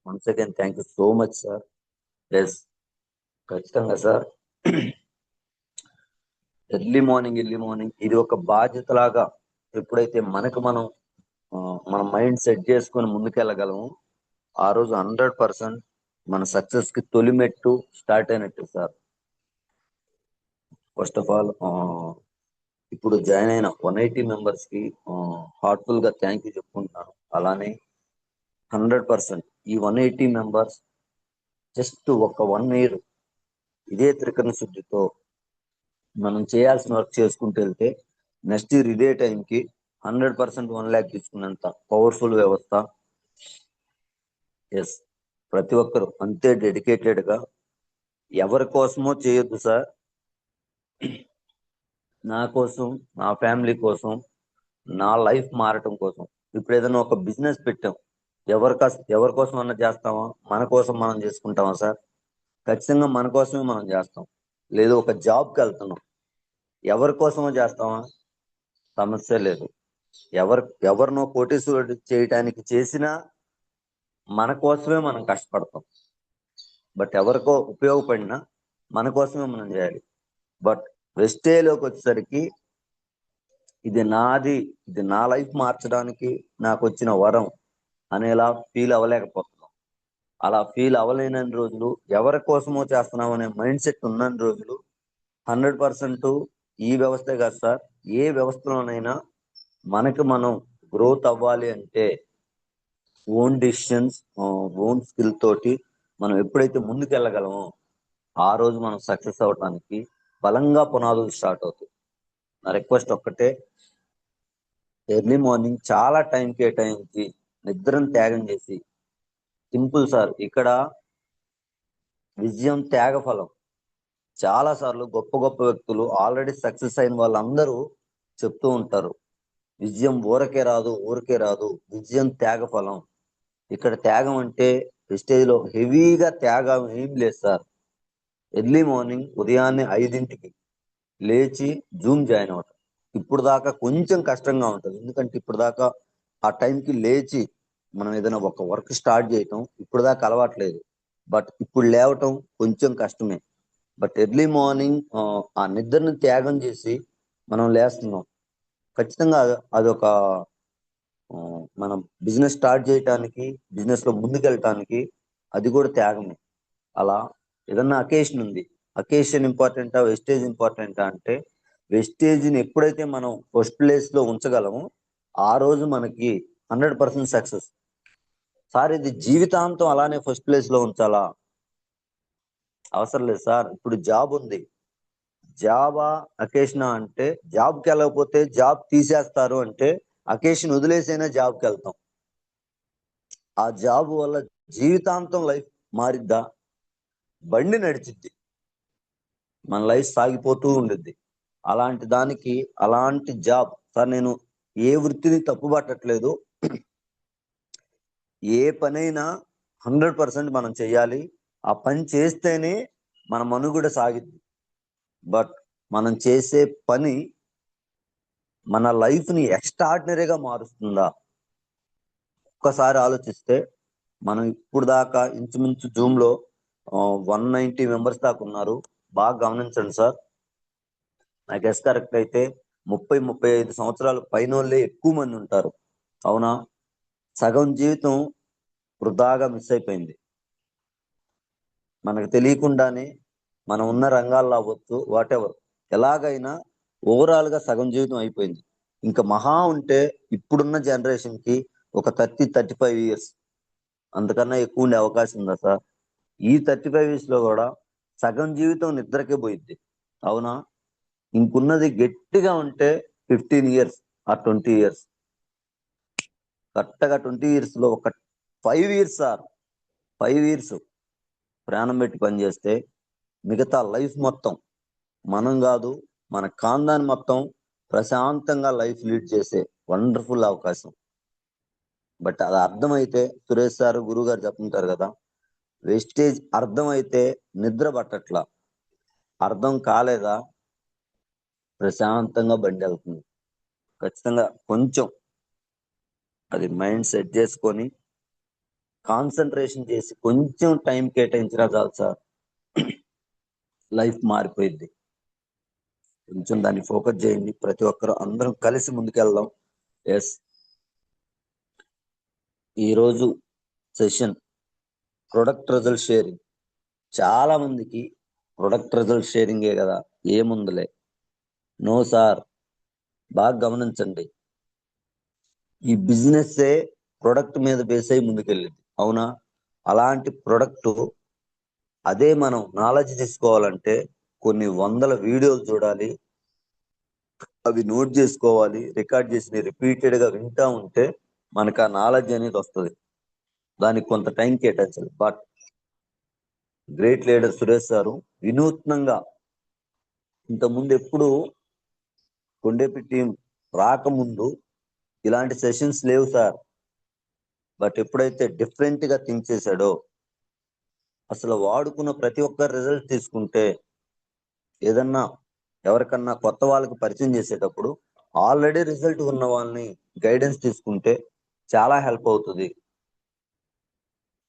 Once again thank you so much sir. Yes, ఖచ్చితంగా sir. Early morning ఇది ఒక బాధ్యతలాగా ఎప్పుడైతే మన మైండ్ సెట్ చేసుకొని ముందుకెళ్ళగలము, ఆ రోజు 100% మన సక్సెస్ కి తొలిమెట్టు స్టార్ట్ అయినట్టు సార్. ఫస్ట్ ఆఫ్ ఆల్ ఇప్పుడు జాయిన్ అయిన 180 మెంబర్స్ కి హార్ట్ఫుల్ గా థ్యాంక్ యూ చెప్పుకుంటున్నాను. అలానే 100% ఈ 180 మెంబర్స్ జస్ట్ ఒక 1 ఇయర్ ఇదే త్రికరణ శుద్ధితో మనం చేయాల్సిన వర్క్ చేసుకుంటూ వెళ్తే నెక్స్ట్ ఇయర్ ఇదే టైంకి 100% 1 lakh తీసుకున్నంత పవర్ఫుల్ వ్యవస్థ. ఎస్, ప్రతి ఒక్కరు అంతే డెడికేటెడ్ గా ఎవరి కోసమో చేయొద్దు సార్. నా కోసం, నా ఫ్యామిలీ కోసం, నా లైఫ్ మారటం కోసం. ఇప్పుడు ఏదైనా ఒక బిజినెస్ పెట్టాం, ఎవరి కోసం అన్నా చేస్తామా? మన కోసం మనం చేసుకుంటామా సార్? ఖచ్చితంగా మన కోసమే మనం చేస్తాం. లేదు, ఒక జాబ్కి వెళ్తున్నాం, ఎవరి కోసమో చేస్తామా? సమస్య లేదు. ఎవరినో కోటీశ్వరుడు చేయటానికి చేసినా మన కోసమే మనం కష్టపడతాం. బట్ ఎవరికో ఉపయోగపడినా మన కోసమే మనం చేయాలి. బట్ వెస్టేజ్లోకి వచ్చేసరికి ఇది నాది, ఇది నా లైఫ్ మార్చడానికి నాకు వచ్చిన వరం అనేలా ఫీల్ అవ్వలేకపోతున్నాం. అలా ఫీల్ అవ్వలేని రోజులు, ఎవరి కోసమో చేస్తున్నాం అనే మైండ్ సెట్ ఉన్న రోజులు 100% ఈ వ్యవస్థే కాదు సార్, ఏ వ్యవస్థలోనైనా మనకి మనం గ్రోత్ అవ్వాలి అంటే ఓన్ డిసిషన్స్, ఓన్ స్కిల్ తోటి మనం ఎప్పుడైతే ముందుకెళ్ళగలమో ఆ రోజు మనం సక్సెస్ అవడానికి బలంగా పునాదులు స్టార్ట్ అవుతాయి. నా రిక్వెస్ట్ ఒక్కటే, ఎర్లీ మార్నింగ్ చాలా టైం కేటాయించి నిద్రను త్యాగం చేసి, సింపుల్ సార్, ఇక్కడ విజయం త్యాగ ఫలం. చాలా సార్లు గొప్ప గొప్ప వ్యక్తులు, ఆల్రెడీ సక్సెస్ అయిన వాళ్ళందరూ చెప్తూ ఉంటారు, విజయం ఊరికే రాదు, విజయం త్యాగ ఫలం. ఇక్కడ త్యాగం అంటే స్టేజ్ లో హెవీగా త్యాగం ఏం లేదు సార్. ఎర్లీ మార్నింగ్ ఉదయాన్నే 5 గంటలకి లేచి జూమ్ జాయిన్ అవటం. ఇప్పుడు దాకా కొంచెం కష్టంగా ఉంటుంది, ఎందుకంటే ఇప్పుడు దాకా ఆ టైంకి లేచి మనం ఏదైనా ఒక వర్క్ స్టార్ట్ చేయటం ఇప్పుడు దాకా అలవాట్లేదు. బట్ ఇప్పుడు లేవటం కొంచెం కష్టమే. బట్ ఎర్లీ మార్నింగ్ ఆ నిద్రని త్యాగం చేసి మనం లేస్తున్నాం. ఖచ్చితంగా అదొక మనం బిజినెస్ స్టార్ట్ చేయటానికి, బిజినెస్ లో ముందుకెళ్ళటానికి అది కూడా త్యాగమే. అలా ఏదన్నా అకేషన్ ఉంది, అకేషన్ ఇంపార్టెంటా, వెస్టేజ్ ఇంపార్టెంటా అంటే వెస్టేజ్ని ఎప్పుడైతే మనం ఫస్ట్ ప్లేస్ లో ఉంచగలమో ఆ రోజు మనకి 100% సక్సెస్. సార్, ఇది జీవితాంతం అలానే ఫస్ట్ ప్లేస్ లో ఉంచాలా? అవసరం లేదు సార్. ఇప్పుడు జాబ్ ఉంది, జాబా అకేషనా అంటే, జాబ్కి వెళ్ళకపోతే జాబ్ తీసేస్తారు అంటే అకేషన్ వదిలేసైనా జాబ్కి వెళ్తాం. ఆ జాబ్ వల్ల జీవితాంతం లైఫ్ మారిద్దా? బండి నడిచిద్ది, మన లైఫ్ సాగిపోతూ ఉండిద్ది. అలాంటి దానికి అలాంటి జాబ్ సార్, నేను ఏ వృత్తిని తప్పుపట్టట్లేదు, ఏ పనైనా 100% మనం చెయ్యాలి. ఆ పని చేస్తేనే మన మనుగడ సాగిద్ది. బట్ మనం చేసే పని మన లైఫ్ ని ఎక్స్ట్రాడినరీగా మారుస్తుందా? ఒక్కసారి ఆలోచిస్తే, మనం ఇప్పుడు దాకా ఇంచుమించు జూమ్ లో 190 మెంబర్స్ దాకా ఉన్నారు. బాగా గమనించండి సార్. నా గెస్ కరెక్ట్ అయితే 30-35 సంవత్సరాలు పైనోళ్ళే ఎక్కువ మంది ఉంటారు. అవునా? సగం జీవితం వృధాగా మిస్ అయిపోయింది. మనకు తెలియకుండానే మనం ఉన్న రంగాల్లో అవ్వచ్చు, వాటెవర్, ఎలాగైనా ఓవరాల్ గా సగం జీవితం అయిపోయింది. ఇంకా మహా ఉంటే ఇప్పుడున్న జనరేషన్ కి ఒక 30-35 ఇయర్స్, అంతకన్నా ఎక్కువ ఉండే అవకాశం ఉందా సార్? ఈ 35 ఇయర్స్ లో కూడా సగం జీవితం నిద్రకే పోయిద్ది. అవునా? ఇంకున్నది గట్టిగా ఉంటే 15 ఇయర్స్ ఆ 20 ఇయర్స్. కరెక్ట్గా 20 ఇయర్స్ లో ఒక 5 ఇయర్స్ సార్, 5 ఇయర్స్ ప్రాణం పెట్టి పనిచేస్తే మిగతా లైఫ్ మొత్తం మనం కాదు, మన ఖాందాన్ మొత్తం ప్రశాంతంగా లైఫ్ లీడ్ చేసే వండర్ఫుల్ అవకాశం. బట్ అది అర్థమైతే, సురేష్ సార్, గురువు గారు చెప్తుంటారు కదా, వెస్టేజ్ అర్థమైతే నిద్ర పట్టట్లా, అర్థం కాలేదా ప్రశాంతంగా బండి వెళ్తుంది. ఖచ్చితంగా కొంచెం అది మైండ్ సెట్ చేసుకొని కాన్సన్ట్రేషన్ చేసి కొంచెం టైం కేటాయించినా చాలు సార్, లైఫ్ మారిపోయింది. కొంచెం దాన్ని ఫోకస్ చేయండి. ప్రతి ఒక్కరు అందరం కలిసి ముందుకెళ్దాం. ఎస్, ఈరోజు సెషన్ ప్రొడక్ట్ రిజల్ట్ షేరింగ్. చాలా మందికి ప్రొడక్ట్ రిజల్ట్ షేరింగే కదా, ఏముందిలే. నో సార్, బాగా గమనించండి. ఈ బిజినెస్ ప్రొడక్ట్ మీద బేస్ అయి ముందుకెళ్ళింది, అవునా? అలాంటి ప్రొడక్ట్ అదే మనం నాలెడ్జ్ తీసుకోవాలంటే కొన్ని వందల వీడియోలు చూడాలి, అవి నోట్ చేసుకోవాలి, రికార్డ్ చేసి రిపీటెడ్ గా వింటా ఉంటే మనకు ఆ నాలెడ్జ్ అనేది వస్తుంది. దానికి కొంత టైం కేటాయించాలి. బట్ గ్రేట్ లీడర్ సురేష్ గారు వినూత్నంగా, ఇంతకుముందు ఎప్పుడు కొండేపి టీం రాకముందు ఇలాంటి సెషన్స్ లేవు సార్. బట్ ఎప్పుడైతే డిఫరెంట్ గా థింక్ చేశాడో, అసలు వాడుకున్న ప్రతి ఒక్క రిజల్ట్ తీసుకుంటే, ఏదన్నా ఎవరికన్నా కొత్త వాళ్ళకి పరిచయం చేసేటప్పుడు ఆల్రెడీ రిజల్ట్ ఉన్న వాళ్ళని గైడెన్స్ తీసుకుంటే చాలా హెల్ప్ అవుతుంది.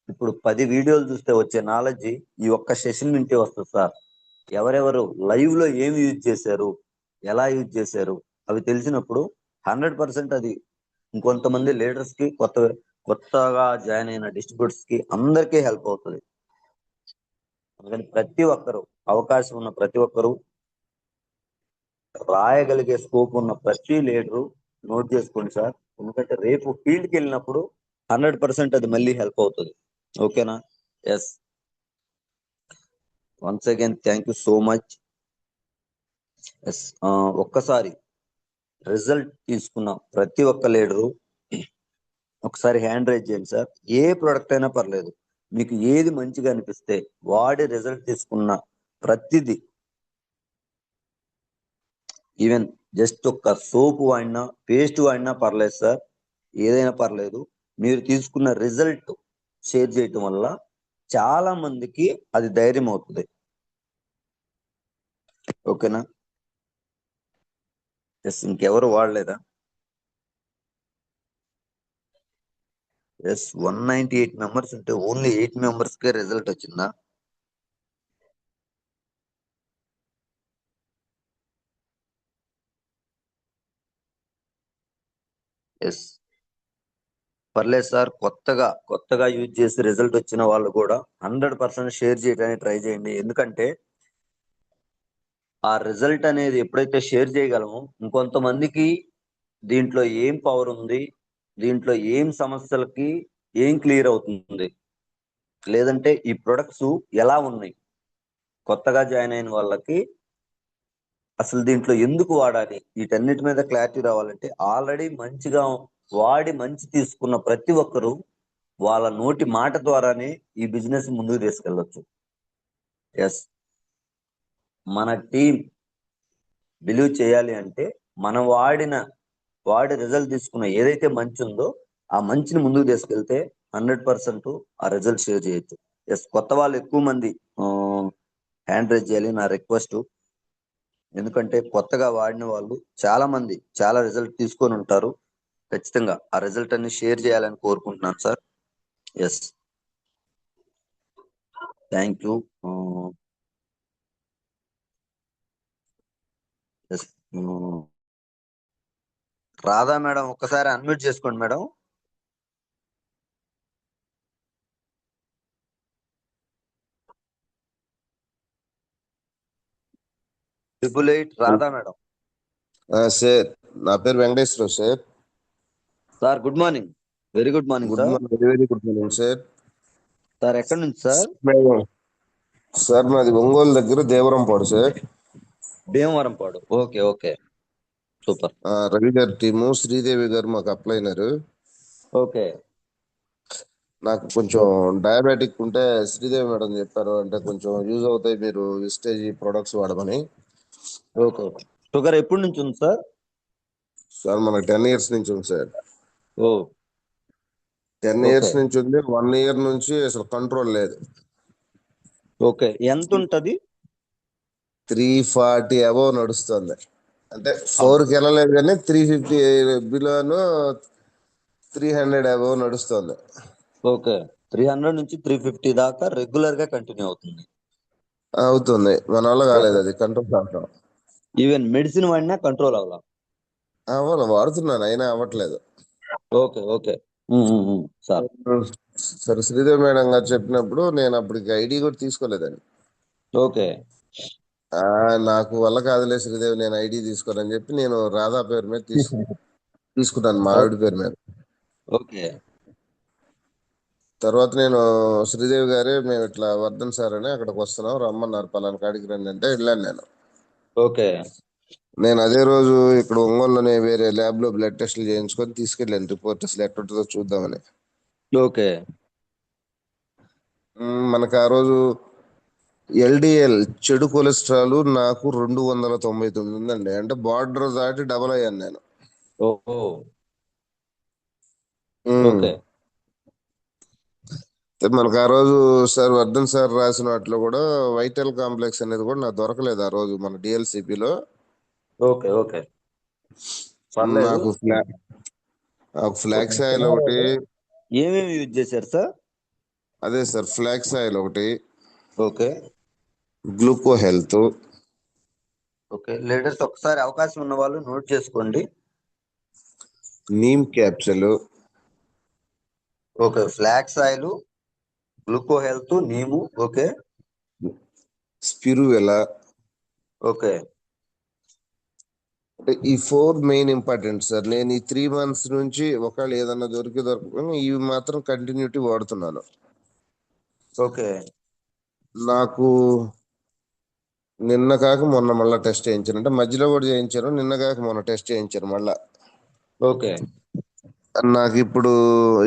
ఇప్పుడు 10 వీడియోలు చూస్తే వచ్చే నాలెడ్జ్ ఈ ఒక్క సెషన్ వింటే వస్తుంది సార్. ఎవరెవరు లైవ్ లో ఏమి యూజ్ చేశారు, ఎలా యూజ్ చేశారు, అవి తెలిసినప్పుడు 100% అది ఇంకొంతమంది లీడర్స్ కి, కొత్తగా జాయిన్ అయిన డిస్ట్రిబ్యూటర్స్ కి అందరికీ హెల్ప్ అవుతుంది. అందుకని ప్రతి ఒక్కరు, అవకాశం ఉన్న ప్రతి ఒక్కరు, రాయగలిగే స్కోప్ ఉన్న ప్రతి లీడరు నోట్ చేసుకోండి సార్. ఎందుకంటే రేపు ఫీల్డ్కి వెళ్ళినప్పుడు 100% అది మళ్ళీ హెల్ప్ అవుతుంది. ఓకేనా? Yes, once again thank you so much. Yes, ఒక్కసారి రిజల్ట్ తీసుకున్న ప్రతి ఒక్క లీడరు ఒకసారి హ్యాండ్ రైజ్ చేయండి సార్. ఏ ప్రోడక్ట్ అయినా పర్లేదు, మీకు ఏది మంచిగా అనిపిస్తే వాడి రిజల్ట్ తీసుకున్న ప్రతిదీ, ఈవెన్ జస్ట్ ఒక్క సోపు వాడినా, పేస్ట్ వాడినా పర్లేదు సార్, ఏదైనా పర్లేదు, మీరు తీసుకున్న రిజల్ట్ షేర్ చేయటం వల్ల చాలా మందికి అది ధైర్యం అవుతుంది. ఓకేనా? ఎస్, ఇంకెవరు వాడలేదా? ఎస్, 198 మెంబర్స్ ఉంటే ఓన్లీ 8 మెంబర్స్ కే రిజల్ట్ వచ్చిందా? ఎస్, పర్లేదు సార్. కొత్తగా యూజ్ చేసి రిజల్ట్ వచ్చిన వాళ్ళు కూడా 100% షేర్ చేయడానికి ట్రై చేయండి. ఎందుకంటే ఆ రిజల్ట్ అనేది ఎప్పుడైతే షేర్ చేయగలమో, ఇంకొంతమందికి దీంట్లో ఏం పవర్ ఉంది, దీంట్లో ఏం సమస్యలకి ఏం క్లియర్ అవుతుంది, లేదంటే ఈ ప్రొడక్ట్స్ ఎలా ఉన్నాయి, కొత్తగా జాయిన్ అయిన వాళ్ళకి అసలు దీంట్లో ఎందుకు వాడాలి, వీటన్నిటి మీద క్లారిటీ రావాలంటే ఆల్రెడీ మంచిగా వాడి మంచి తీసుకున్న ప్రతి ఒక్కరూ వాళ్ళ నోటి మాట ద్వారానే ఈ బిజినెస్ ముందుకు తీసుకెళ్ళొచ్చు. ఎస్, మన టీం బిలీవ్ చేయాలి అంటే మనం వాడి రిజల్ట్ తీసుకున్న ఏదైతే మంచి ఉందో ఆ మంచిని ముందుకు తీసుకెళ్తే 100% ఆ రిజల్ట్ షేర్ చేయొచ్చు. ఎస్, కొత్త వాళ్ళు ఎక్కువ మంది హ్యాండ్ రైజ్ చేయాలి నా రిక్వెస్ట్. ఎందుకంటే కొత్తగా వాడిన వాళ్ళు చాలా మంది చాలా రిజల్ట్ తీసుకొని ఉంటారు. ఖచ్చితంగా ఆ రిజల్ట్ అన్ని షేర్ చేయాలని కోరుకుంటున్నాను sir. Yes, thank you. Yes, Radha madam ఒక్కసారి అన్మ్యూట్ చేసుకోండి madam. Triple 8 Radha madam. Sir, నా పేరు Venkateswararao sir. Sir good morning. Very good morning good sir. Morning, very good morning sir. Sir ఎక్కడి నుంచి సార్? సార్ నాది ఒంగోలు దగ్గర Devarampadu sir. Bhimavarampadu. Okay okay, super. Ravi గారి team, Sridevi గారు మాకు అప్లై అయినారు. ఓకే నాకు కొంచెం డయాబెటిక్ ఉంటే శ్రీదేవి మేడం చెప్పారు, అంటే కొంచెం యూజ్ అవుతాయి మీరు విస్టేజ్ ప్రొడక్ట్స్ వాడమని. ఓకే. షుగర్ ఎప్పటి నుంచి ఉంది సార్? సార్ మనకు 10 years నుంచి ఉంది సార్. ఓ 10 ఓకే years నుంచి ఉంది. 1 year నుంచి అసలు కంట్రోల్ లేదు. ఓకే, ఎంత ఉంటది? 340 అబవ్ నడుస్తుంది. అంటే 4కి వెళ్ళలేదు కానీ 350 బిలోను 300 అబవ్ నడుస్తుంది. ఓకే 300 నుంచి 350 దాకా రెగ్యులర్ గా కంటిన్యూ అవుతుంది. అవుతుంది. మన వల్ల కాలేదు, ఓకే. అది కంట్రోల్ కావట్లేదు. ఈవెన్ మెడిసిన్ వాడినా కంట్రోల్ అవ్వాల. అవ్వాలి, వాడుతున్నాను అయినా అవ్వట్లేదు. Okay okay. సార్. సరే, శ్రీదేవి మేడం గారు చెప్పినప్పుడు నేను అప్పటికి ఐడి కూడా తీసుకోలేదండి. ఓకే. ఆ, నాకు వల్ల కాదులే శ్రీదేవి, నేను ఐడి తీసుకోనని చెప్పి నేను రాధా పేరు మీద తీసుకున్నాను, మా ఆవిడ పేరు మీద. ఓకే తర్వాత నేను శ్రీదేవి గారే మేము ఇట్లా వర్ధన్ సార్ అని అక్కడికి వస్తున్నాం, రమ్మన్నారు, పలానా కాడికి రండి అంటే వెళ్ళాను నేను. ఓకే. నేను అదే రోజు ఇక్కడ ఒంగోలులోనే వేరే ల్యాబ్ లో బ్లడ్ టెస్ట్లు చేయించుకొని తీసుకెళ్ళాను, రిపోర్ట్ అసలు ఎట్టుంటుందో చూద్దామని. ఓకే. మనకు ఆ రోజు ఎల్డిఎల్ చెడు కొలెస్ట్రాల్ నాకు 299 ఉందండి. అంటే బార్డర్ దాటి డబల్ అయ్యాను నేను. ఓహో. ఉమ్. ఓకే. మనకు ఆ రోజు సార్ వర్ధన్ సార్ రాసిన వాటిలో కూడా వైటల్ కాంప్లెక్స్ అనేది కూడా నాకు దొరకలేదు ఆ రోజు మన డిఎల్సిపిలో. ఓకే. ఓకే. పర్లేదు. నాకు ఓకే. ఫ్లాక్స్ ఆయిల్ ఒకటి. టుమారోలో ఏమేమి యూజ్ చేశారు సార్? అదే సార్, ఫ్లాక్స్ ఆయిల్ ఒకటి, okay. Gluco health, okay. Latest ఒకసారి అవకాశం ఉన్న వాళ్ళు నోట్ చేసుకోండి. Neem capsule, okay. Flax oil, gluco health, neem. Okay. Spirulina. Okay. అంటే ఈ 4 మెయిన్ ఇంపార్టెంట్ సార్. నేను ఈ 3 months నుంచి ఒకవేళ ఏదన్నా దొరకకపోయినా ఇవి మాత్రం కంటిన్యూటీ వాడుతున్నాను. ఓకే. నాకు నిన్న కాక మొన్న మళ్ళీ టెస్ట్ చేయించాను, అంటే మధ్యలో కూడా చేయించాను, నిన్న కాక మొన్న టెస్ట్ చేయించాను మళ్ళా. ఓకే. నాకు ఇప్పుడు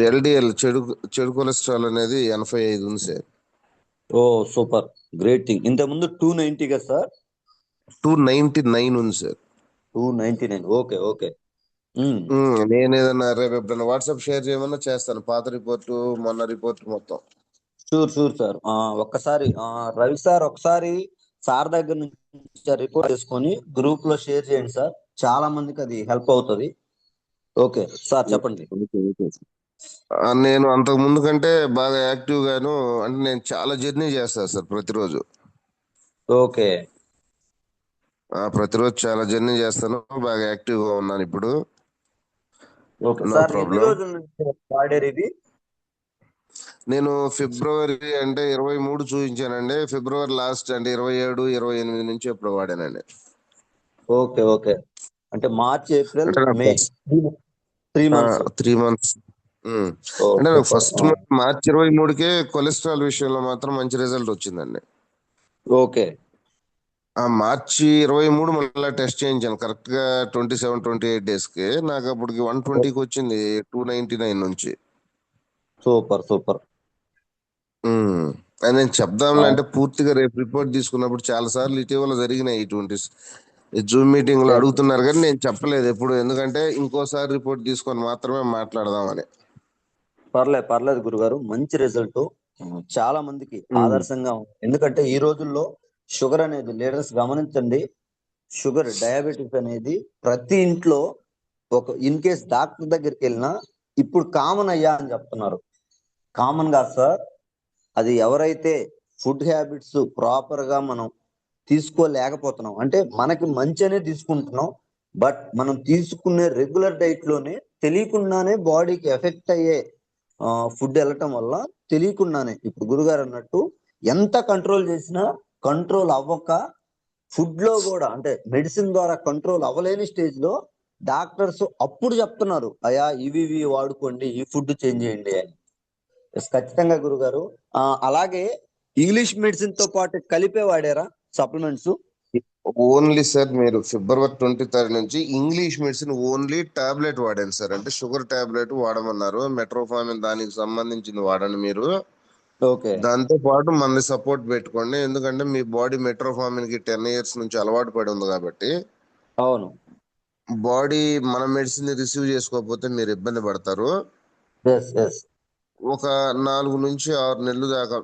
ఎల్డిఎల్ చెడు చెడు కొలెస్ట్రాల్ అనేది 85 ఉంది సార్. ఓ సూపర్, గ్రేట్ థింగ్. ఇంతకుముందు 290 కదా సార్? 299 ఉంది సార్. 299. ఓకే. ఓకే. నేను ఏదన్నా రేపు ఎప్పుడైనా వాట్సాప్ షేర్ చేయమన్నా చేస్తాను, పాత రిపోర్టు మొన్న రిపోర్ట్ మొత్తం. Sure sure sir. ఒక్కసారి రవి సార్ ఒకసారి సార్ దగ్గర నుంచి రిపోర్ట్ చేసుకొని గ్రూప్ లో షేర్ చేయండి సార్. చాలా మందికి అది హెల్ప్ అవుతుంది. ఓకే సార్, చెప్పండి. నేను అంతకు ముందు కంటే బాగా యాక్టివ్ గాను, అంటే నేను చాలా జర్నీ చేస్తాను సార్ ప్రతిరోజు. ఓకే. ప్రతిరోజు చాలా జర్నీ చేస్తాను, బాగా యాక్టివ్ గా ఉన్నాను ఇప్పుడు. ఓకే నో సార్, ఎన్ని ప్రాబ్లం. రోజుల నుంచి వాడారు ఇది? నేను ఫిబ్రవరి అంటే 23 చూపించానండి, ఫిబ్రవరి లాస్ట్ అంటే 27, 28 నుంచి ఎప్పుడు వాడానండి. ఓకే. ఓకే. అంటే మార్చ్, ఏప్రిల్, అంటే నాకు మే, 3 months. 3 months. అంటే ఓకే నాకు సార్. ఫస్ట్ మంత్ మార్చి 23కే కొలెస్ట్రాల్ విషయంలో మాత్రం మంచి రిజల్ట్ వచ్చిందండి. ఓకే. ఆ మార్చి 23 మళ్ళీ టెస్ట్ చేయించాను, కరెక్ట్ గా 27, 28 days కి. నాకు అప్పటికి 120కి వచ్చింది 299 నుంచి. Super super. అది నేను చెప్దాంలే అంటే పూర్తిగా రేపు రిపోర్ట్ తీసుకున్నప్పుడు చాలా సార్లు ఇటీవల జరిగినాయి ఇటువంటి జూమ్ మీటింగ్ లో అడుగుతున్నారు, కానీ నేను చెప్పలేదు ఎప్పుడు, ఎందుకంటే ఇంకోసారి రిపోర్ట్ తీసుకొని మాత్రమే మాట్లాడదామని. పర్లేదు పర్లేదు గురుగారు, మంచి రిజల్ట్. చాలా మందికి ఆదర్శంగా ఉంది. ఎందుకంటే ఈ రోజుల్లో షుగర్ అనేది, లీడర్స్ గమనించండి, షుగర్ డయాబెటిస్ అనేది ప్రతి ఇంట్లో ఒక ఇన్ కేస్ డాక్టర్ దగ్గరికి వెళ్ళినా ఇప్పుడు కామన్ అయ్యా అని చెప్తున్నారు. కామన్ కాదు సార్. అది ఎవరైతే ఫుడ్ హ్యాబిట్స్ ప్రాపర్ గా మనం తీసుకోలేకపోతున్నాం, అంటే మనకి మంచి అనేది తీసుకుంటున్నాం, బట్ మనం తీసుకునే రెగ్యులర్ డైట్ లోనే తెలియకుండానే బాడీకి ఎఫెక్ట్ అయ్యే ఫుడ్ వెళ్ళటం వల్ల తెలియకుండానే ఇప్పుడు గురుగారు అన్నట్టు ఎంత కంట్రోల్ చేసినా కంట్రోల్ అవ్వక, ఫుడ్ లో కూడా అంటే మెడిసిన్ ద్వారా కంట్రోల్ అవ్వలేని స్టేజ్ లో డాక్టర్స్ అప్పుడు చెప్తున్నారు, అయా ఇవి వాడుకోండి, ఈ ఫుడ్ చేంజ్ చేయండి అని. Yes, ఖచ్చితంగా గురుగారు. అలాగే ఇంగ్లీష్ మెడిసిన్ తో పాటు కలిపే వాడారా సప్లిమెంట్స్? ఓన్లీ సార్, మీరు ఫిబ్రవరి 23 నుంచి ఇంగ్లీష్ మెడిసిన్ ఓన్లీ టాబ్లెట్ వాడాను సార్. అంటే షుగర్ టాబ్లెట్ వాడమన్నారు, మెట్రోఫామిన్ దానికి సంబంధించింది వాడండి మీరు. ఓకే. దాంతో పాటు మన సపోర్ట్ పెట్టుకోండి, ఎందుకంటే మీ బాడీ మెట్రోఫామిన్ కి 10 years నుంచి అలవాటు పడి ఉంది కాబట్టి. అవును. బాడీ మన మెడిసిన్ రిసీవ్ చేసుకోకపోతే మీరు ఇబ్బంది పడతారు. Yes yes. ఒక 4 నుంచి 6 నెలలు దాకా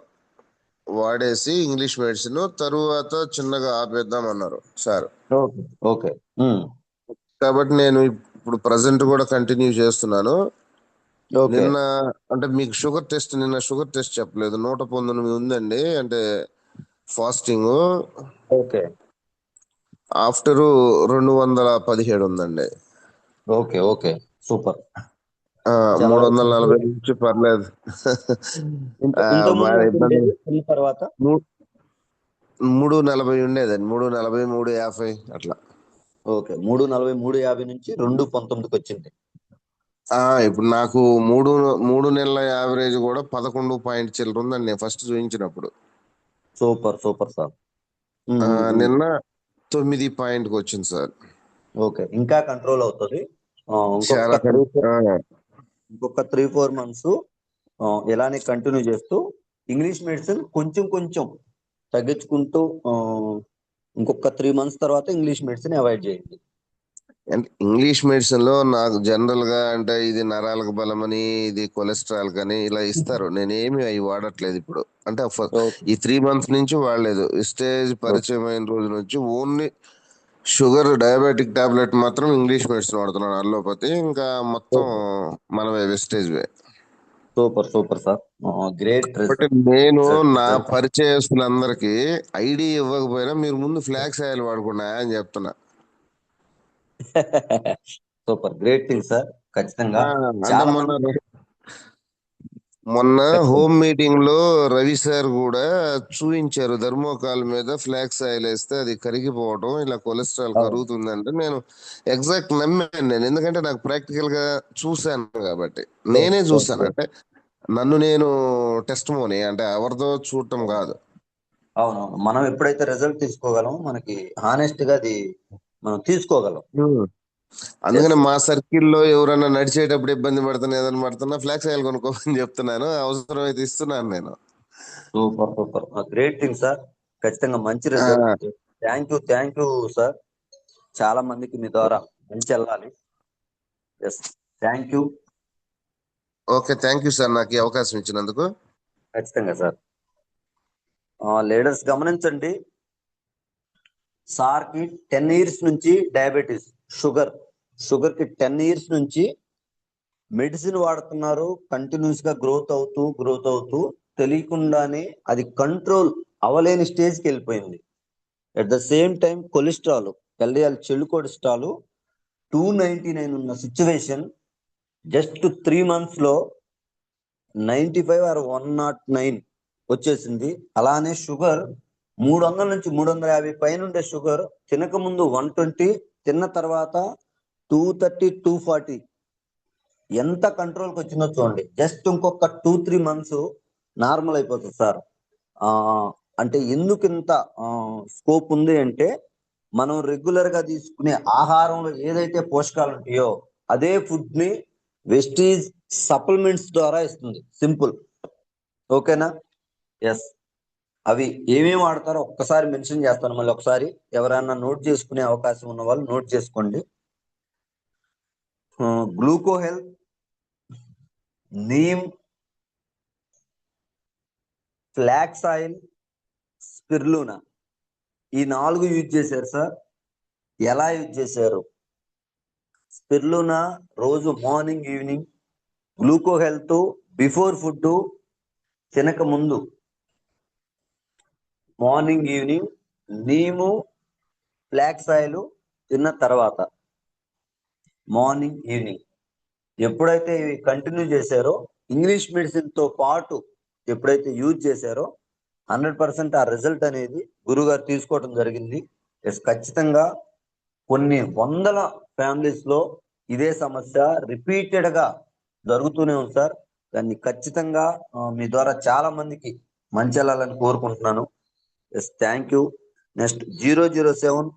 వాడేసి ఇంగ్లీష్ మెడిసిన్ తరువాత చిన్నగా ఆపేద్దాం అన్నారు సార్. ఓకే. ఓకే. కాబట్టి నేను ఇప్పుడు ప్రజెంట్ కూడా కంటిన్యూ చేస్తున్నాను. ఓకే. నిన్న అంటే మీకు నిన్న షుగర్ టెస్ట్ చెప్పలేదు. 119 ఉందండి. అంటే ఫాస్టింగ్. ఓకే. ఆఫ్టర్ 217 ఉందండి. ఓకే. ఓకే. సూపర్. ఆ, చాలా వరకు 340 నుంచి పర్లేదు. ఇంత ఆ, ఇంత ముందు బాగా ఎంత ఇబ్బంది. ఉండేది తిన్న తర్వాత? 340 ఉండేదండి. 340, 350 అట్లా. ఓకే. 3:40, 3:50 నుంచి 2:19కి వచ్చింది. ఇప్పుడు నాకు 3 నెలల యావరేజ్ కూడా 11 పాయింట్ చిల్లర ఉందండి నేను ఫస్ట్ చూపించినప్పుడు. సూపర్. Super sir. నిన్న 9 పాయింట్కి వచ్చింది సార్. ఓకే. ఇంకా కంట్రోల్ అవుతుంది. చాలా ఇంకొక 3-4 మంత్స్ ఇలానే కంటిన్యూ చేస్తూ ఇంగ్లీష్ మెడిసిన్ కొంచెం కొంచెం తగ్గించుకుంటూ ఇంకొక 3 మంత్స్ తర్వాత ఇంగ్లీష్ మెడిసిన్ అవాయిడ్ చేయండి. అంటే ఇంగ్లీష్ మెడిసిన్ లో నాకు జనరల్ గా అంటే ఇది నరాలకు బలమని, ఇది కొలెస్ట్రాల్ కానీ ఇలా ఇస్తారు. నేనేమి అవి వాడట్లేదు ఇప్పుడు. అంటే ఓకే. ఈ 3 మంత్స్ నుంచి వాడలేదు. Stage okay. పరిచయం అయిన రోజు నుంచి ఓన్లీ షుగర్ డయాబెటిక్ టాబ్లెట్ మాత్రం ఇంగ్లీష్ మెడిసిన్ వాడుతున్నాను. అల్లోపతి ఇంకా మొత్తం ఓకే. మనవే వెస్టేజ్ వే. Super. Super sir. Great but result. నేను నా పరిచయస్తులందరికీ ఐడి ఇవ్వకపోయినా మీరు ముందు ఫ్లాక్స్ ఆయిల్ వాడుకున్నా అని చెప్తున్నా. సూపర్. Great thing sir. ఖచ్చితంగా అంటే చాలా మొన్న మంది మొన్న ఖచ్చితంగా. హోమ్ మీటింగ్ లో రవి సార్ కూడా చూపించారు. థర్మోకాల్ మీద ఫ్లాక్స్ ఆయిల్ వేస్తే అది కరిగిపోవటం, ఇలా కొలెస్ట్రాల్ అవును. కరుగుతుందంటే నేను ఎగ్జాక్ట్ నమ్మాను నేను. ఎందుకంటే నాకు ప్రాక్టికల్ గా చూశాను కాబట్టి. ఎస్. నేనే ఎస్. చూశాను. ఎస్. అంటే నన్ను నేను టెస్ట్ మోని అంటే ఎవరిదో చూడటం కాదు. అవునవును. మనం ఎప్పుడైతే రిజల్ట్ తీసుకోగలం మనకి హానెస్ట్ గా అది మనం తీసుకోగలం. Hmm. ఎస్. అందుకని మా సర్కిల్లో ఎవరన్నా నడిచేటప్పుడు ఇబ్బంది పడుతున్నా ఏదైనా పడుతున్నా ఫ్లాక్స్ ఆయిల్ కొనుక్కోమని చెప్తున్నాను. అవసరమైతే ఇస్తున్నాను నేను. Super. Super. Great thing sir. ఖచ్చితంగా మంచి ఆ, రిజల్ట్. Thank you sir. చాలా మందికి మీ ద్వారా మంచి వెళ్ళాలి. Yes. Thank you. Okay, thank you sir నాకు ఈ అవకాశం ఇచ్చినందుకు. ఖచ్చితంగా సార్. లీడర్స్ గమనించండి. సార్ కి 10 ఇయర్స్ నుంచి డయాబెటీస్, షుగర్ కి 10 ఇయర్స్ నుంచి మెడిసిన్ వాడుతున్నారు. కంటిన్యూస్ గా గ్రోత్ అవుతూ తెలియకుండానే అది కంట్రోల్ అవ్వలేని స్టేజ్కి వెళ్ళిపోయింది. At the same time cholesterol, LDL చెడు కొలెస్ట్రాల్ 299 ఉన్న సిచ్యువేషన్ జస్ట్ 3 months లో 95 ఆర్ 109 వచ్చేసింది. అలానే షుగర్ 300 నుంచి 350 పైన ఉండే షుగర్ తినక ముందు 120, తిన్న తర్వాత 230, 240 ఎంత కంట్రోల్కి వచ్చిందో చూడండి. జస్ట్ ఇంకొక 2-3 మంత్స్ నార్మల్ అయిపోతుంది సార్. ఆ అంటే ఎందుకు ఇంత స్కోప్ ఉంది అంటే మనం రెగ్యులర్ గా తీసుకునే ఆహారంలో ఏదైతే పోషకాలు ఉంటాయో అదే ఫుడ్ ని వెస్టీజ్ సప్లిమెంట్స్ ద్వారా ఇస్తుంది. సింపుల్. ఓకేనా? ఎస్. అవి ఏమేమి వాడతారో ఒక్కసారి మెన్షన్ చేస్తాను. మళ్ళీ ఒకసారి ఎవరైనా నోట్ చేసుకునే అవకాశం ఉన్న వాళ్ళు నోట్ చేసుకోండి. గ్లూకో హెల్త్, నీమ్, ఫ్లాక్స్ ఆయిల్, స్పిర్లూనా, ఈ 4 యూజ్ చేశారు సార్. ఎలా యూజ్ చేశారు? స్పిర్లూనా రోజు morning evening, గ్లూకో health before food, తినక ముందు మార్నింగ్ ఈవినింగ్, నీము ఫ్లాక్స్ ఆయిల్ తిన్న తర్వాత మార్నింగ్ ఈవినింగ్. ఎప్పుడైతే ఇవి కంటిన్యూ చేశారో ఇంగ్లీష్ మెడిసిన్ తో పాటు ఎప్పుడైతే యూజ్ చేశారో 100% ఆ రిజల్ట్ అనేది గురుగారు తీసుకోవడం జరిగింది. ఎస్. ఖచ్చితంగా కొన్ని వందల ఫ్యామిలీస్ లో ఇదే సమస్య రిపీటెడ్ గా జరుగుతూనే ఉంది సార్. దాన్ని ఖచ్చితంగా మీ ద్వారా చాలా మందికి మంచి వెళ్ళాలని కోరుకుంటున్నాను. Yes. Thank you. Next 007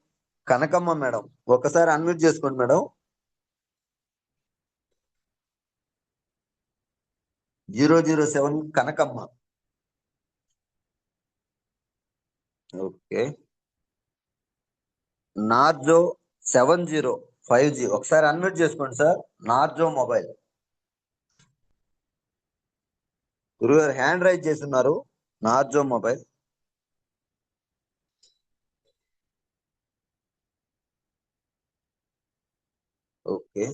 Kanakamma madam, ఒకసారి అన్మ్యూట్ చేసుకోండి మేడం. 007 కనకమ్మ. ఓకే. నార్జో 7050, ఒకసారి అన్మ్యూట్ చేసుకోండి సార్. నార్జో మొబైల్ గురుగారు హ్యాండ్ రైజ్ చేస్తున్నారు. Narzo mobile. ఓకే.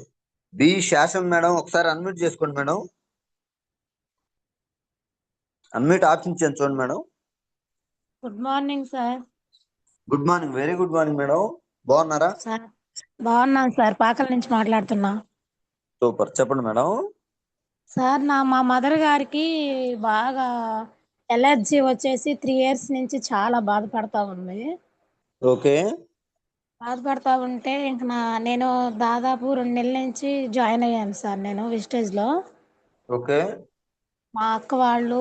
బి శాసం మేడం, ఒకసారి అన్మ్యూట్ చేసుకోండి మేడం. అన్మ్యూట్ ఆప్షన్ ఇచ్చాను చూడండి madam. Good morning sir. Good morning, very good morning madam. బాగున్నారా? సార్ బాగున్నాను సార్, పాకల నుంచి మాట్లాడుతున్నా. సూపర్, చెప్పండి మేడం. సార్ మా మదర్ గారికి బాగా ఎలర్జీ వచ్చేసి 3 years నుంచి చాలా బాధపడతా ఉంది. ఓకే బాధపడతా ఉంటే ఇంక నేను దాదాపు 2 నెలల నుంచి జాయిన్ అయ్యాను సార్, నేను విజిటేజ్లో. ఓకే మా అక్క వాళ్ళు,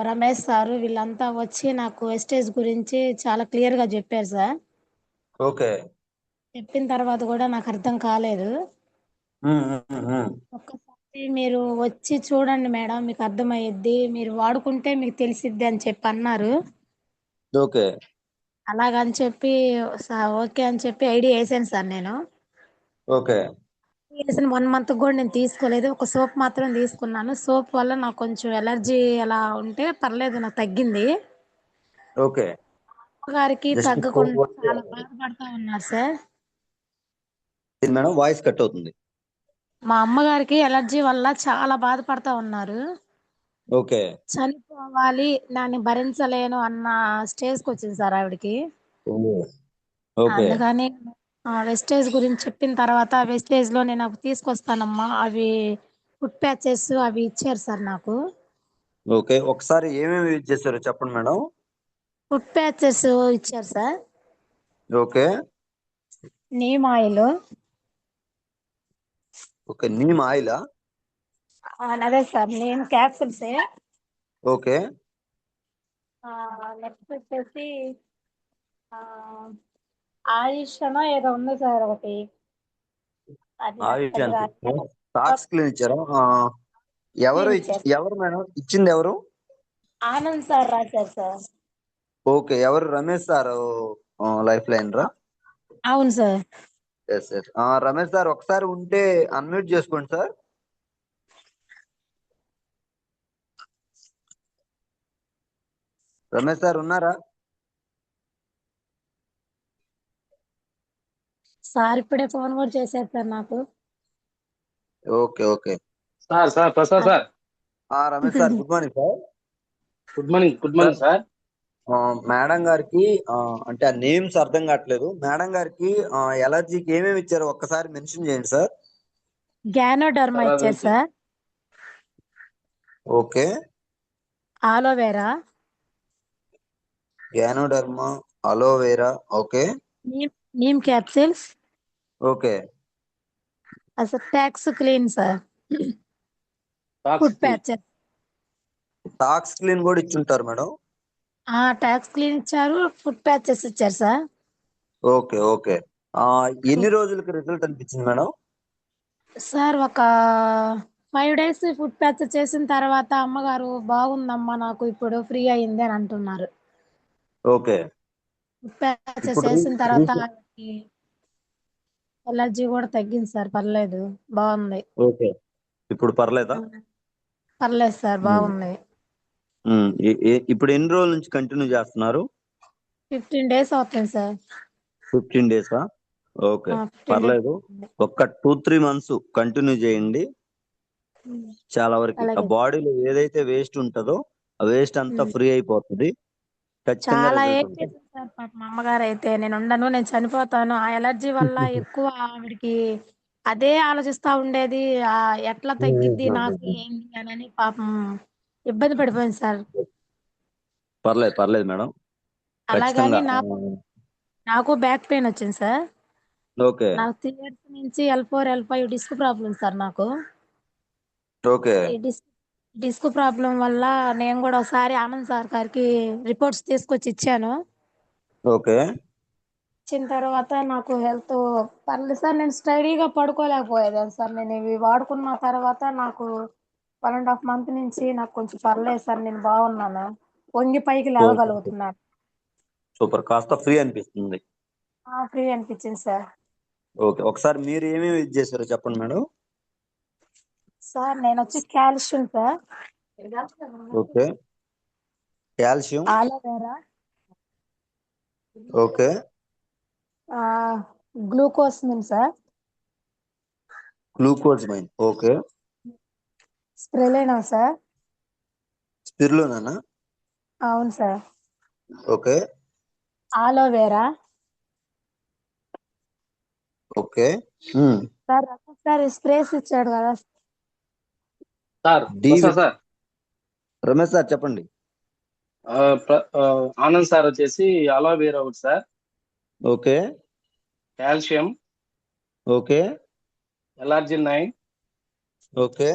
రమేష్ సారు, వీళ్ళంతా వచ్చి నాకు వెస్టేజ్ గురించి చాలా క్లియర్గా చెప్పారు సార్. ఓకే చెప్పిన తర్వాత కూడా నాకు అర్థం కాలేదు. ఉమ్, ఉమ్, ఉమ్. ఒక్కసారి మీరు వచ్చి చూడండి మేడం, మీకు అర్థమయ్యిద్ది, మీరు వాడుకుంటే మీకు తెలిసిద్ది అని చెప్పి అన్నారు. ఓకే అలాగని చెప్పి ఓకే అని చెప్పి ఐడి వేసాను సార్ నేను. ఓకే వేసిన 1 month కూడా నేను తీసుకోలేదు, ఒక సోప్ మాత్రం తీసుకున్నాను. సోప్ వల్ల నాకు కొంచెం ఎలర్జీ అలా ఉంటే పర్లేదు, నాకు తగ్గింది. ఓకే గారికి జస్ట్ తగ్గకుండా చాలా బాధపడతా ఉన్నారు సార్. మేడం, వాయిస్ కట్ అవుతుంది. మా అమ్మగారికి ఎలర్జీ వల్ల చాలా బాధపడతా ఉన్నారు. ఓకే చనిపోవాలి, దాన్ని భరించలేను అన్న స్టేజ్కి వచ్చింది సార్ ఆవిడకి. ఓ, ఓకే అందుకని వెస్టేజ్ గురించి చెప్పిన తర్వాత వెస్టేజ్ లో నేను అవి తీసుకొస్తానమ్మా, అవి ఫుడ్ ప్యాచెస్ అవి ఇచ్చారు సార్ నాకు. ఓకే ఒకసారి ఏమేమి యూజ్ చేశారో చెప్పండి మేడం. ఫుడ్ ప్యాచెస్ ఇచ్చారు sir, okay neem oil, okay neem ఆయిలా? అదే sir neem capsules. Okay next వచ్చేసి ఆయుష్ అనో ఏదో ఉంది సార్ ఒకటి, అది నాకు ఆయుష్ పెద్దగా అంటే టాక్స్ క్లీన్ ఇచ్చారా? ఎవరు ఇచ్చారు. ఎవరు మేడం ఇచ్చింది ఎవరు? ఆనంద్ సార్ రాశారు సార్. ఓకే, ఎవరు? రమేష్ సార్ లైఫ్ లైన్ రా? అవును sir. Yes yes. Ramesh sir ఒకసారి ఉంటే అన్మ్యూట్ చేసుకోండి సార్. రమేష్ సార్ ఉన్నారా? సార్ ఇప్పుడే ఫోన్ కూడా చేశారు సార్ నాకు. Okay okay sir Prasad sir. Ramesh sir, good morning sir. Good morning sir. Madam గారికి అంటే ఆ నేమ్స్ అర్థం కావట్లేదు. మేడం గారికి ఎలర్జీకి ఏమేమి ఇచ్చారో ఒక్కసారి మెన్షన్ చేయండి సార్. గ్యానోడర్మా ఇచ్చారు sir, okay aloe vera, ganoderma, aloe vera, okay neem capsules, okay అసలు tox clean sir, food patches. Tox clean కూడా ఇచ్చుంటారు మేడం. టాక్స్ క్లీన్ ఇచ్చారు, ఫుడ్ ప్యాచెస్ ఇచ్చారు సార్. ఓకే ఓకే ఎన్ని రోజులకి రిజల్ట్ అనిపించింది మేడం? సార్ ఒక 5 days ఫుడ్ ప్యాచ్ చేసిన తర్వాత అమ్మగారు బాగుందమ్మా, నాకు ఇప్పుడు ఫ్రీ అయింది అని అంటున్నారు. ఓకే ఫుడ్ ప్యాచ్ ఇప్పుడు చేసిన తర్వాత ఎలర్జీ కూడా తగ్గింది సార్, పర్లేదు, బాగుంది. ఓకే ఇప్పుడు పర్లేదా? పర్లేదు సార్, బాగుంది. ఇప్పుడు ఎన్ని రోజుల నుంచి కంటిన్యూ చేస్తున్నారు? 15 days అవుతుంది సార్. 15 డేసా? ఓకే 15 పర్లేదు. days. ఒక్క 2-3 months కంటిన్యూ చేయండి. చాలా వరకు ఆ అలాగే. బాడీలో ఏదైతే వేస్ట్ ఉంటుందో ఆ వేస్ట్ అంతా ఫ్రీ అయిపోతుంది. ఖచ్చితంగా చాలా రిజల్ట్ ఉంటుంది. ఏడ్చేసింది సార్ పాప మా అమ్మగారు అయితే, నేను ఉండను, నేను చనిపోతాను, ఆ ఎలర్జీ వల్ల ఎక్కువ ఆవిడకి అదే ఆలోచిస్తా ఉండేది. ఎట్లా తగ్గిద్ది నాకు ఏంటి అని పాపం ఇబ్బంది పడిపోయింది సార్. పర్లేదు పర్లేదు మేడం, అలాగని ఖచ్చితంగా. నాకు బ్యాక్ పెయిన్ వచ్చింది సార్. ఓకే నాకు 3 years నుంచి L4 L5 disc problem sir నాకు. ఓకే ఈ డిస్క్ ప్రాబ్లం వల్ల నేను కూడా ఒకసారి ఆనంద్ సార్ గారికి రిపోర్ట్స్ తీసుకొచ్చి ఇచ్చాను. ఓకే ఇచ్చిన తర్వాత నాకు హెల్త్ పర్లేదు సార్, నేను స్టడీగా పడుకోలేకపోయేదాన్ని సార్. నేను ఇవి వాడుకున్న తర్వాత నాకు 1.5 month నుంచి నాకు కొంచెం పర్లేదు సార్, నేను బాగున్నాను, వంగి పైకి లేవగలుగుతున్నాను. సూపర్, కాస్త ఫ్రీ అనిపిస్తుంది. ఫ్రీ అనిపించింది సార్. ఓకే ఒకసారి మీరు ఏమేమి యూజ్ చేశారో చెప్పండి మేడం. సార్ నేను వచ్చి calcium sir, okay calcium, aloe vera, okay glucosamine sir, glucosamine. Okay. Spirulina sir? Spirulina? అవును sir. Okay. Aloe vera okay. Sir. ఒకసారి స్ప్రేస్ ఇచ్చాడు కదా. Sir D Prasad sir, Ramesh sir చెప్పండి. ఆనంద్ సార్ వచ్చేసి అలోవేరా ఒకటి sir, okay. Calcium, okay. L arginine 9, okay.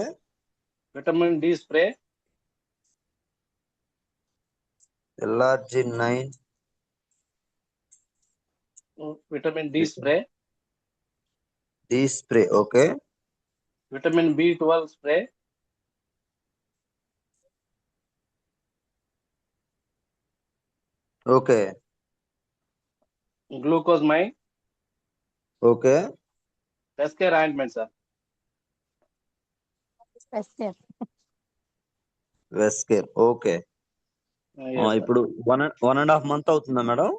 Vitamin D spray, LRG9, vitamin D spray, D spray. Okay. Vitamin B12 spray, okay. Glucosamine, okay. ఎస్కేర్ ointment sir. స్పెస్కేర్. వెస్కేర్. Okay. Yes, sir. ఇప్పుడు 1.5 month అవుతుందా madam?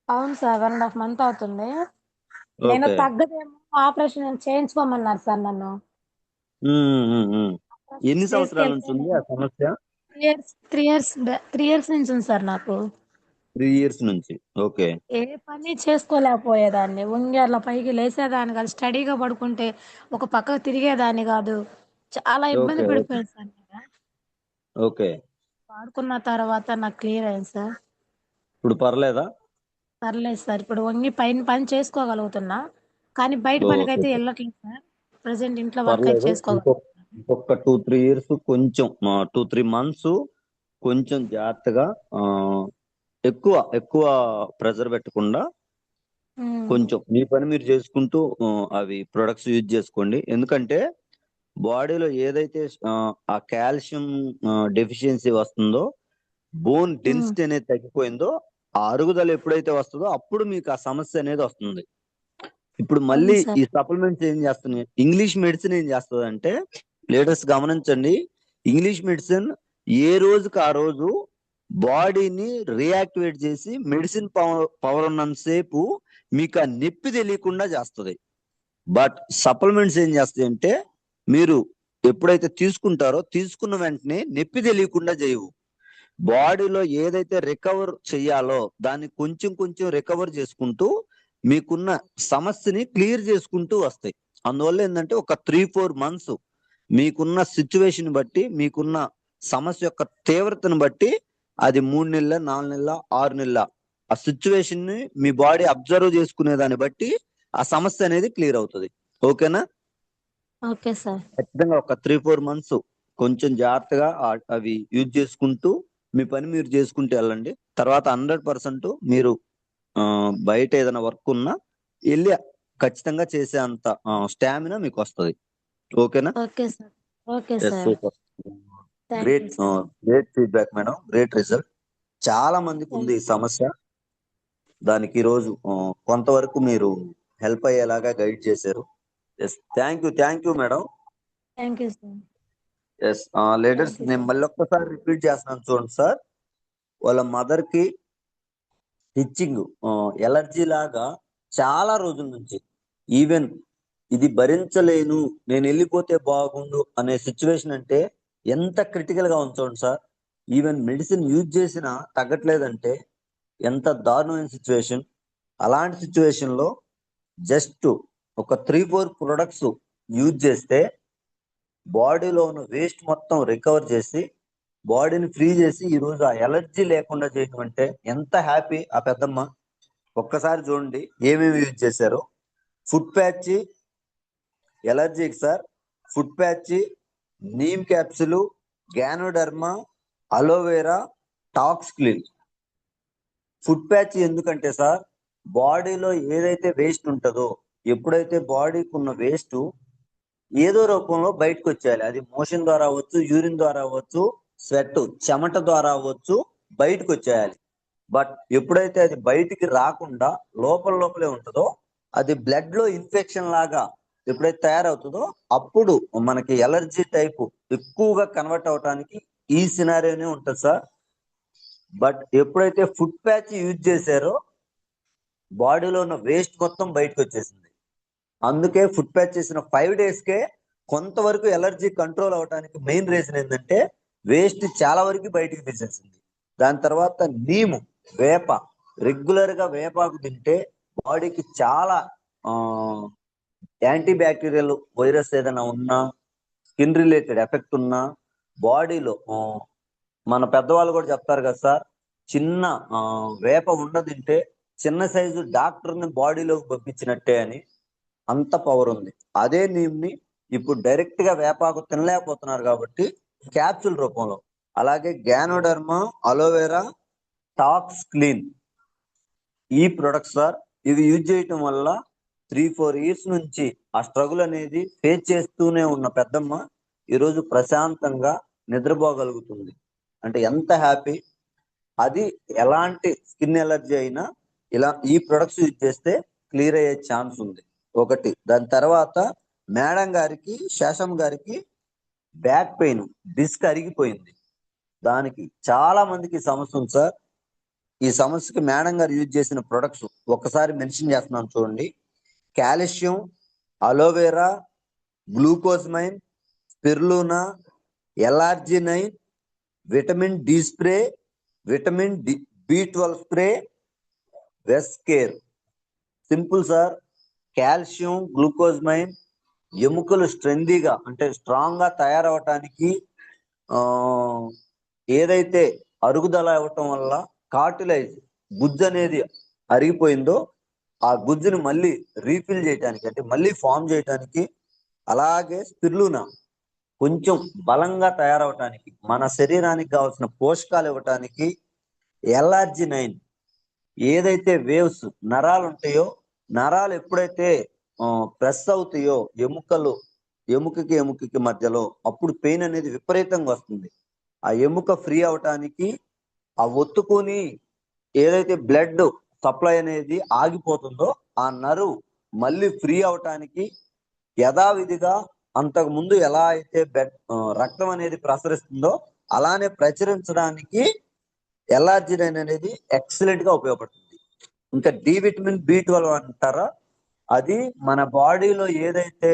అవును sir, 1.5 month అవుతుంది. నేను okay. తగ్గదేమో operation చేయించుకోమన్నారు sir నన్ను. ఎన్ని సంవత్సరాల నుంచి తీసుకెళ్తే ఉంది ఆ సమస్య? 3 years నుంచి ఉంది సార్ నాకు. 3 years నుంచి. ఓకే. ఏ పని చేసుకోలేకపోయేదాన్ని. వంగి అట్లా పైకి లేసేదాన్ని కాదు. స్టడీగా పడుకుంటే ఒక పక్కకు తిరిగేదాన్ని కాదు. చాలా ఇబ్బంది ఓకే. ఓకే. పడిపోయాను సార్ నేను. ఓకే. వాడుకున్న తర్వాత నాకు క్లియర్ అయింది సార్. ఇప్పుడు పర్లేదా? పర్లేదు సార్. ఇప్పుడు వంగి పైన పని చేసుకోగలుగుతున్నా. కానీ బయట ఓకే. పనికైతే వెళ్ళట్లేదు సార్. ప్రెసెంట్ ఇంట్లో వర్క్ అయితే పర్లేదు. చేసుకోగలుగుతాను. ఇంకొక 2-3 years కొంచెం 2-3 months కొంచెం జాగ్రత్తగా ఎక్కువ ఎక్కువ ప్రెజర్ పెట్టకుండా కొంచెం మీ పని మీరు చేసుకుంటూ అవి ప్రొడక్ట్స్ యూజ్ చేసుకోండి. ఎందుకంటే బాడీలో ఏదైతే ఆ కాల్షియం డెఫిషియన్సీ వస్తుందో, బోన్ డెన్సిటీ అనేది తగ్గిపోయిందో, ఆ అరుగుదల ఎప్పుడైతే వస్తుందో అప్పుడు మీకు ఆ సమస్య అనేది వస్తుంది. ఇప్పుడు మళ్ళీ అవును సార్. ఈ సప్లిమెంట్స్ ఏం చేస్తున్నాయి, ఇంగ్లీష్ మెడిసిన్ ఏం చేస్తుంది అంటే, లీడర్స్ గమనించండి, ఇంగ్లీష్ మెడిసిన్ ఏ రోజుకి ఆ రోజు బాడీని రియాక్టివేట్ చేసి మెడిసిన్ పవర్ ఉన్నంతసేపు మీకు ఆ నొప్పి తెలియకుండా చేస్తుంది. బట్ సప్లిమెంట్స్ ఏం చేస్తాయి అంటే, మీరు ఎప్పుడైతే తీసుకుంటారో తీసుకున్న వెంటనే నొప్పి తెలియకుండా చేయవు. బాడీలో ఏదైతే రికవర్ చెయ్యాలో దాన్ని కొంచెం కొంచెం రికవర్ చేసుకుంటూ మీకున్న సమస్యని క్లియర్ చేసుకుంటూ వస్తాయి. అందువల్ల ఏంటంటే ఒక 3-4 months మీకున్న సిచ్యువేషన్ బట్టి, మీకున్న సమస్య యొక్క తీవ్రతను బట్టి, అది 3 నెలల, 4 నెలల, 6 నెలల, ఆ సిచ్యువేషన్ ని మీ బాడీ అబ్జర్వ్ చేసుకునే దాన్ని బట్టి ఆ సమస్య అనేది క్లియర్ అవుతుంది. ఓకేనా? Okay sir. ఖచ్చితంగా ఒక 3-4 months కొంచెం జాగ్రత్తగా అవి యూజ్ చేసుకుంటూ మీ పని మీరు చేసుకుంటూ వెళ్ళండి. తర్వాత 100% మీరు బయట ఏదైనా వర్క్ ఉన్నా వెళ్ళి ఖచ్చితంగా చేసే అంత స్టామినా మీకు వస్తుంది. ఓకేనా? Okay sir. Okay sir. Super. Thank great you sir. Great feedback madam. Great result. చాలా మందికి ఉంది ఈ సమస్య. దానికి ఈరోజు కొంతవరకు మీరు హెల్ప్ అయ్యేలాగా గైడ్ చేశారు. Yes, thank you madam. Thank you sir. Yes leaders, thank you నేను సార్. మళ్ళీ ఒక్కసారి రిపీట్ చేస్తున్నాను చూడండి సార్. వాళ్ళ మదర్ కి హిచ్చింగ్ ఎలర్జీ లాగా చాలా రోజుల నుంచి, ఈవెన్ ఇది భరించలేను, నేను వెళ్ళిపోతే బాగుండు అనే సిచ్యువేషన్, అంటే ఎంత క్రిటికల్ గా ఉంచండి సార్. ఈవెన్ మెడిసిన్ యూజ్ చేసినా తగ్గట్లేదంటే ఎంత దారుణమైన సిచ్యువేషన్. అలాంటి సిచ్యువేషన్ లో జస్ట్ ఒక 3-4 ప్రొడక్ట్స్ యూజ్ చేస్తే బాడీలో ఉన్న వేస్ట్ మొత్తం రికవర్ చేసి బాడీని ఫ్రీ చేసి ఈ రోజు ఆ ఎలర్జీ లేకుండా చేయటం అంటే ఎంత హ్యాపీ ఆ పెద్దమ్మ. ఒక్కసారి చూడండి ఏమేమి యూజ్ చేశారు. ఫుడ్ ప్యాచ్ ఎలర్జీకి sir, food patch, neem capsule, ganoderma, aloe vera, tox clean. Food patch ఎందుకంటే సార్, బాడీలో ఏదైతే వేస్ట్ ఉంటుందో, ఎప్పుడైతే బాడీకి ఉన్న వేస్ట్ ఏదో రూపంలో బయటకు వచ్చేయాలి. అది మోషన్ ద్వారా అవ్వచ్చు, యూరిన్ ద్వారా అవ్వచ్చు, స్వెట్ చెమట ద్వారా అవ్వచ్చు, బయటకు వచ్చేయాలి. బట్ ఎప్పుడైతే అది బయటికి రాకుండా లోపలే ఉంటుందో, అది బ్లడ్ లో ఇన్ఫెక్షన్ లాగా ఎప్పుడైతే తయారవుతుందో అప్పుడు మనకి ఎలర్జీ టైపు ఎక్కువగా కన్వర్ట్ అవడానికి ఈ సినారియోనే ఉంటుంది సార్. బట్ ఎప్పుడైతే ఫుడ్ ప్యాచ్ యూజ్ చేశారో బాడీలో ఉన్న వేస్ట్ మొత్తం బయటకు వచ్చేసింది. అందుకే ఫుడ్ ప్యాచ్ చేసిన 5 డేస్కే కొంతవరకు ఎలర్జీ కంట్రోల్ అవడానికి మెయిన్ రీజన్ ఏంటంటే వేస్ట్ చాలా వరకు బయటికి తీసేసింది. దాని తర్వాత నీము, వేప, రెగ్యులర్ గా వేపాకు తింటే బాడీకి చాలా యాంటీ బ్యాక్టీరియల్ వైరస్ ఏదైనా ఉన్నా, స్కిన్ రిలేటెడ్ ఎఫెక్ట్ ఉన్నా బాడీలో మన పెద్దవాళ్ళు కూడా చెప్తారు కదా సార్, చిన్న వేప ఉండ తింటే చిన్న సైజు డాక్టర్ని బాడీలోకి పంపించినట్టే అని. అంత పవర్ ఉంది. అదే నీమ్ని ఇప్పుడు డైరెక్ట్ గా వేపాకు తినలేకపోతున్నారు కాబట్టి క్యాప్సూల్ రూపంలో, అలాగే గ్యానోడర్మా, అలోవెరా, టాక్స్ క్లీన్, ఈ ప్రొడక్ట్స్ సార్ ఇవి యూజ్ చేయటం వల్ల 3-4 ఇయర్స్ నుంచి ఆ స్ట్రగుల్ అనేది ఫేస్ చేస్తూనే ఉన్న పెద్దమ్మ ఈరోజు ప్రశాంతంగా నిద్రపోగలుగుతుంది. అంటే ఎంత హ్యాపీ. అది ఎలాంటి స్కిన్ ఎలర్జీ అయినా ఇలా ఈ ప్రొడక్ట్స్ యూజ్ చేస్తే క్లియర్ అయ్యే ఛాన్స్ ఉంది ఒకటి. దాని తర్వాత మేడం గారికి, శేషం గారికి బ్యాక్ పెయిన్, డిస్క్ అరిగిపోయింది. దానికి చాలా మందికి సమస్య ఉంది సార్. ఈ సమస్యకి మేడం గారు యూజ్ చేసిన ప్రొడక్ట్స్ ఒక్కసారి మెన్షన్ చేస్తున్నాను చూడండి. Calcium, aloe vera, glucosamine, spirulina, L arginine, vitamin D spray, vitamin B12 spray, వెస్కేర్. Simple sir. కాల్షియం, గ్లూకోజ్మైన్ ఎముకలు స్ట్రెందీగా అంటే స్ట్రాంగ్ గా తయారవటానికి, ఏదైతే అరుగుదల అవ్వటం వల్ల కార్టిలైజ్ గుజ్జు అనేది అరిగిపోయిందో ఆ గుజ్జుని మళ్ళీ రీఫిల్ చేయడానికి అంటే మళ్ళీ ఫామ్ చేయడానికి, అలాగే స్పిరులినా కొంచెం బలంగా తయారవటానికి, మన శరీరానికి కావాల్సిన పోషకాలు ఇవ్వటానికి, ఎల్ఆర్జి9 ఏదైతే వేవ్స్ నరాలు ఉంటాయో, నరాలు ఎప్పుడైతే ప్రెస్ అవుతాయో ఎముకకి మధ్యలో, అప్పుడు పెయిన్ అనేది విపరీతంగా వస్తుంది. ఆ ఎముక ఫ్రీ అవటానికి, ఆ ఒత్తుకొని ఏదైతే బ్లడ్ సప్లై అనేది ఆగిపోతుందో ఆ నరువు మళ్ళీ ఫ్రీ అవటానికి, యథావిధిగా అంతకు ముందు ఎలా అయితే రక్తం అనేది ప్రసరిస్తుందో అలానే ప్రచురించడానికి ఎల్ఆర్జినైన్ అనేది ఎక్సలెంట్ గా ఉపయోగపడుతుంది. ఇంకా డి విటమిన్ B12 అంటారా, అది మన బాడీలో ఏదైతే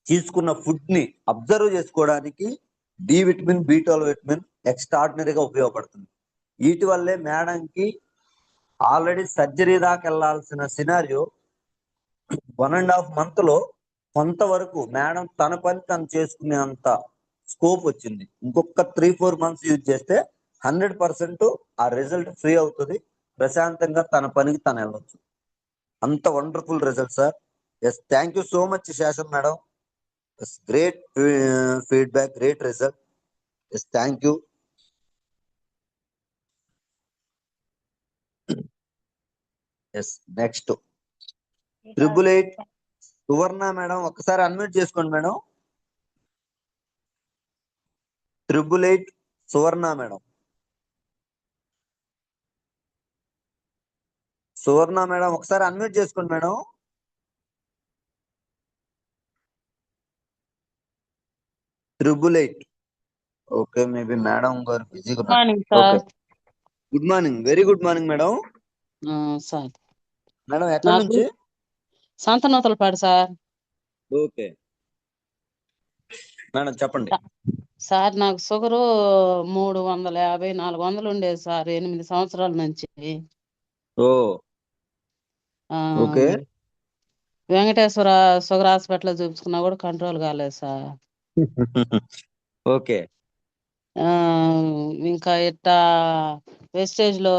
తీసుకున్న ఫుడ్ ని అబ్జర్వ్ చేసుకోవడానికి డి విటమిన్, B12 విటమిన్ ఎక్స్ట్రాడినరీగా ఉపయోగపడుతుంది. వీటి వల్లే మేడంకి ఆల్రెడీ సర్జరీ దాకా వెళ్లాల్సిన సినారియో 1.5 month లో కొంతవరకు మేడం తన పని తను చేసుకునే అంత స్కోప్ వచ్చింది. ఇంకొక 3-4 months యూజ్ చేస్తే 100% ఆ రిజల్ట్ ఫ్రీ అవుతుంది. ప్రశాంతంగా తన పనికి తను వెళ్ళొచ్చు. అంత wonderful result sir. Yes, thank you so much Sesham madam. Yes, great feedback, great result. Yes, thank you. Yes, next 888 Suvarna madam, ఒకసారి అన్మ్యూట్ చేసుకోండి madam. 888 Suvarna madam. Suvarna madam ఒకసారి అన్మ్యూట్ చేసుకోండి మేడం. 888. ఓకే, మేబీ మేడం గారు బిజీగా ఉన్నారు. Morning okay, sir. Good morning, very good morning madam. Sir madam ఎక్కడి నాకు నుంచి? సంతనూతలపాడు సార్. ఓకే మేడం చెప్పండి. సార్ నాకు షుగరు 350, 400 ఉండేది సార్ 8 సంవత్సరాల నుంచి. ఓ ఓకే. వెంకటేశ్వర షుగర్ హాస్పిటల్ చూపించుకున్నా కూడా కంట్రోల్ కాలేదు సార్. ఓకే. ఇంకా ఇట్టా వెస్టేజ్ లో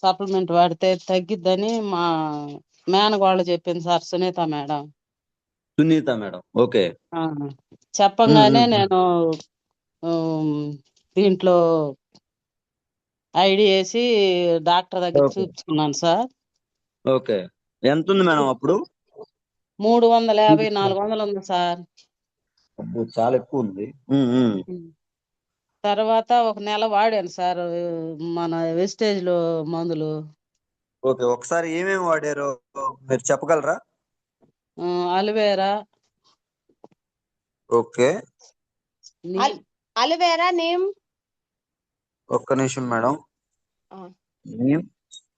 సప్లిమెంట్ వాడితే తగ్గిద్దని మా మేనగోళ్ళు చెప్పింది sir, Sunita madam. Sunita madam, okay. చెప్పంగానే నేను దీంట్లో ఐడి వేసి డాక్టర్ దగ్గర ఓకే. చూపించుకున్నాను సార్. ఓకే, ఎంత ఉంది మేడం అప్పుడు? 350, 400 ఉంది సార్. అబ్బో, చాలా ఎక్కువ ఉంది. తర్వాత ఒక నెల వాడాను సార్ మన వెస్టేజ్ లో మందులు. ఓకే, ఒకసారి ఏమేమి వాడారో మీరు చెప్పగలరా? అలోవేరా. Okay, aloe vera, neem. ఒక్క నిమిషం madam. Neem,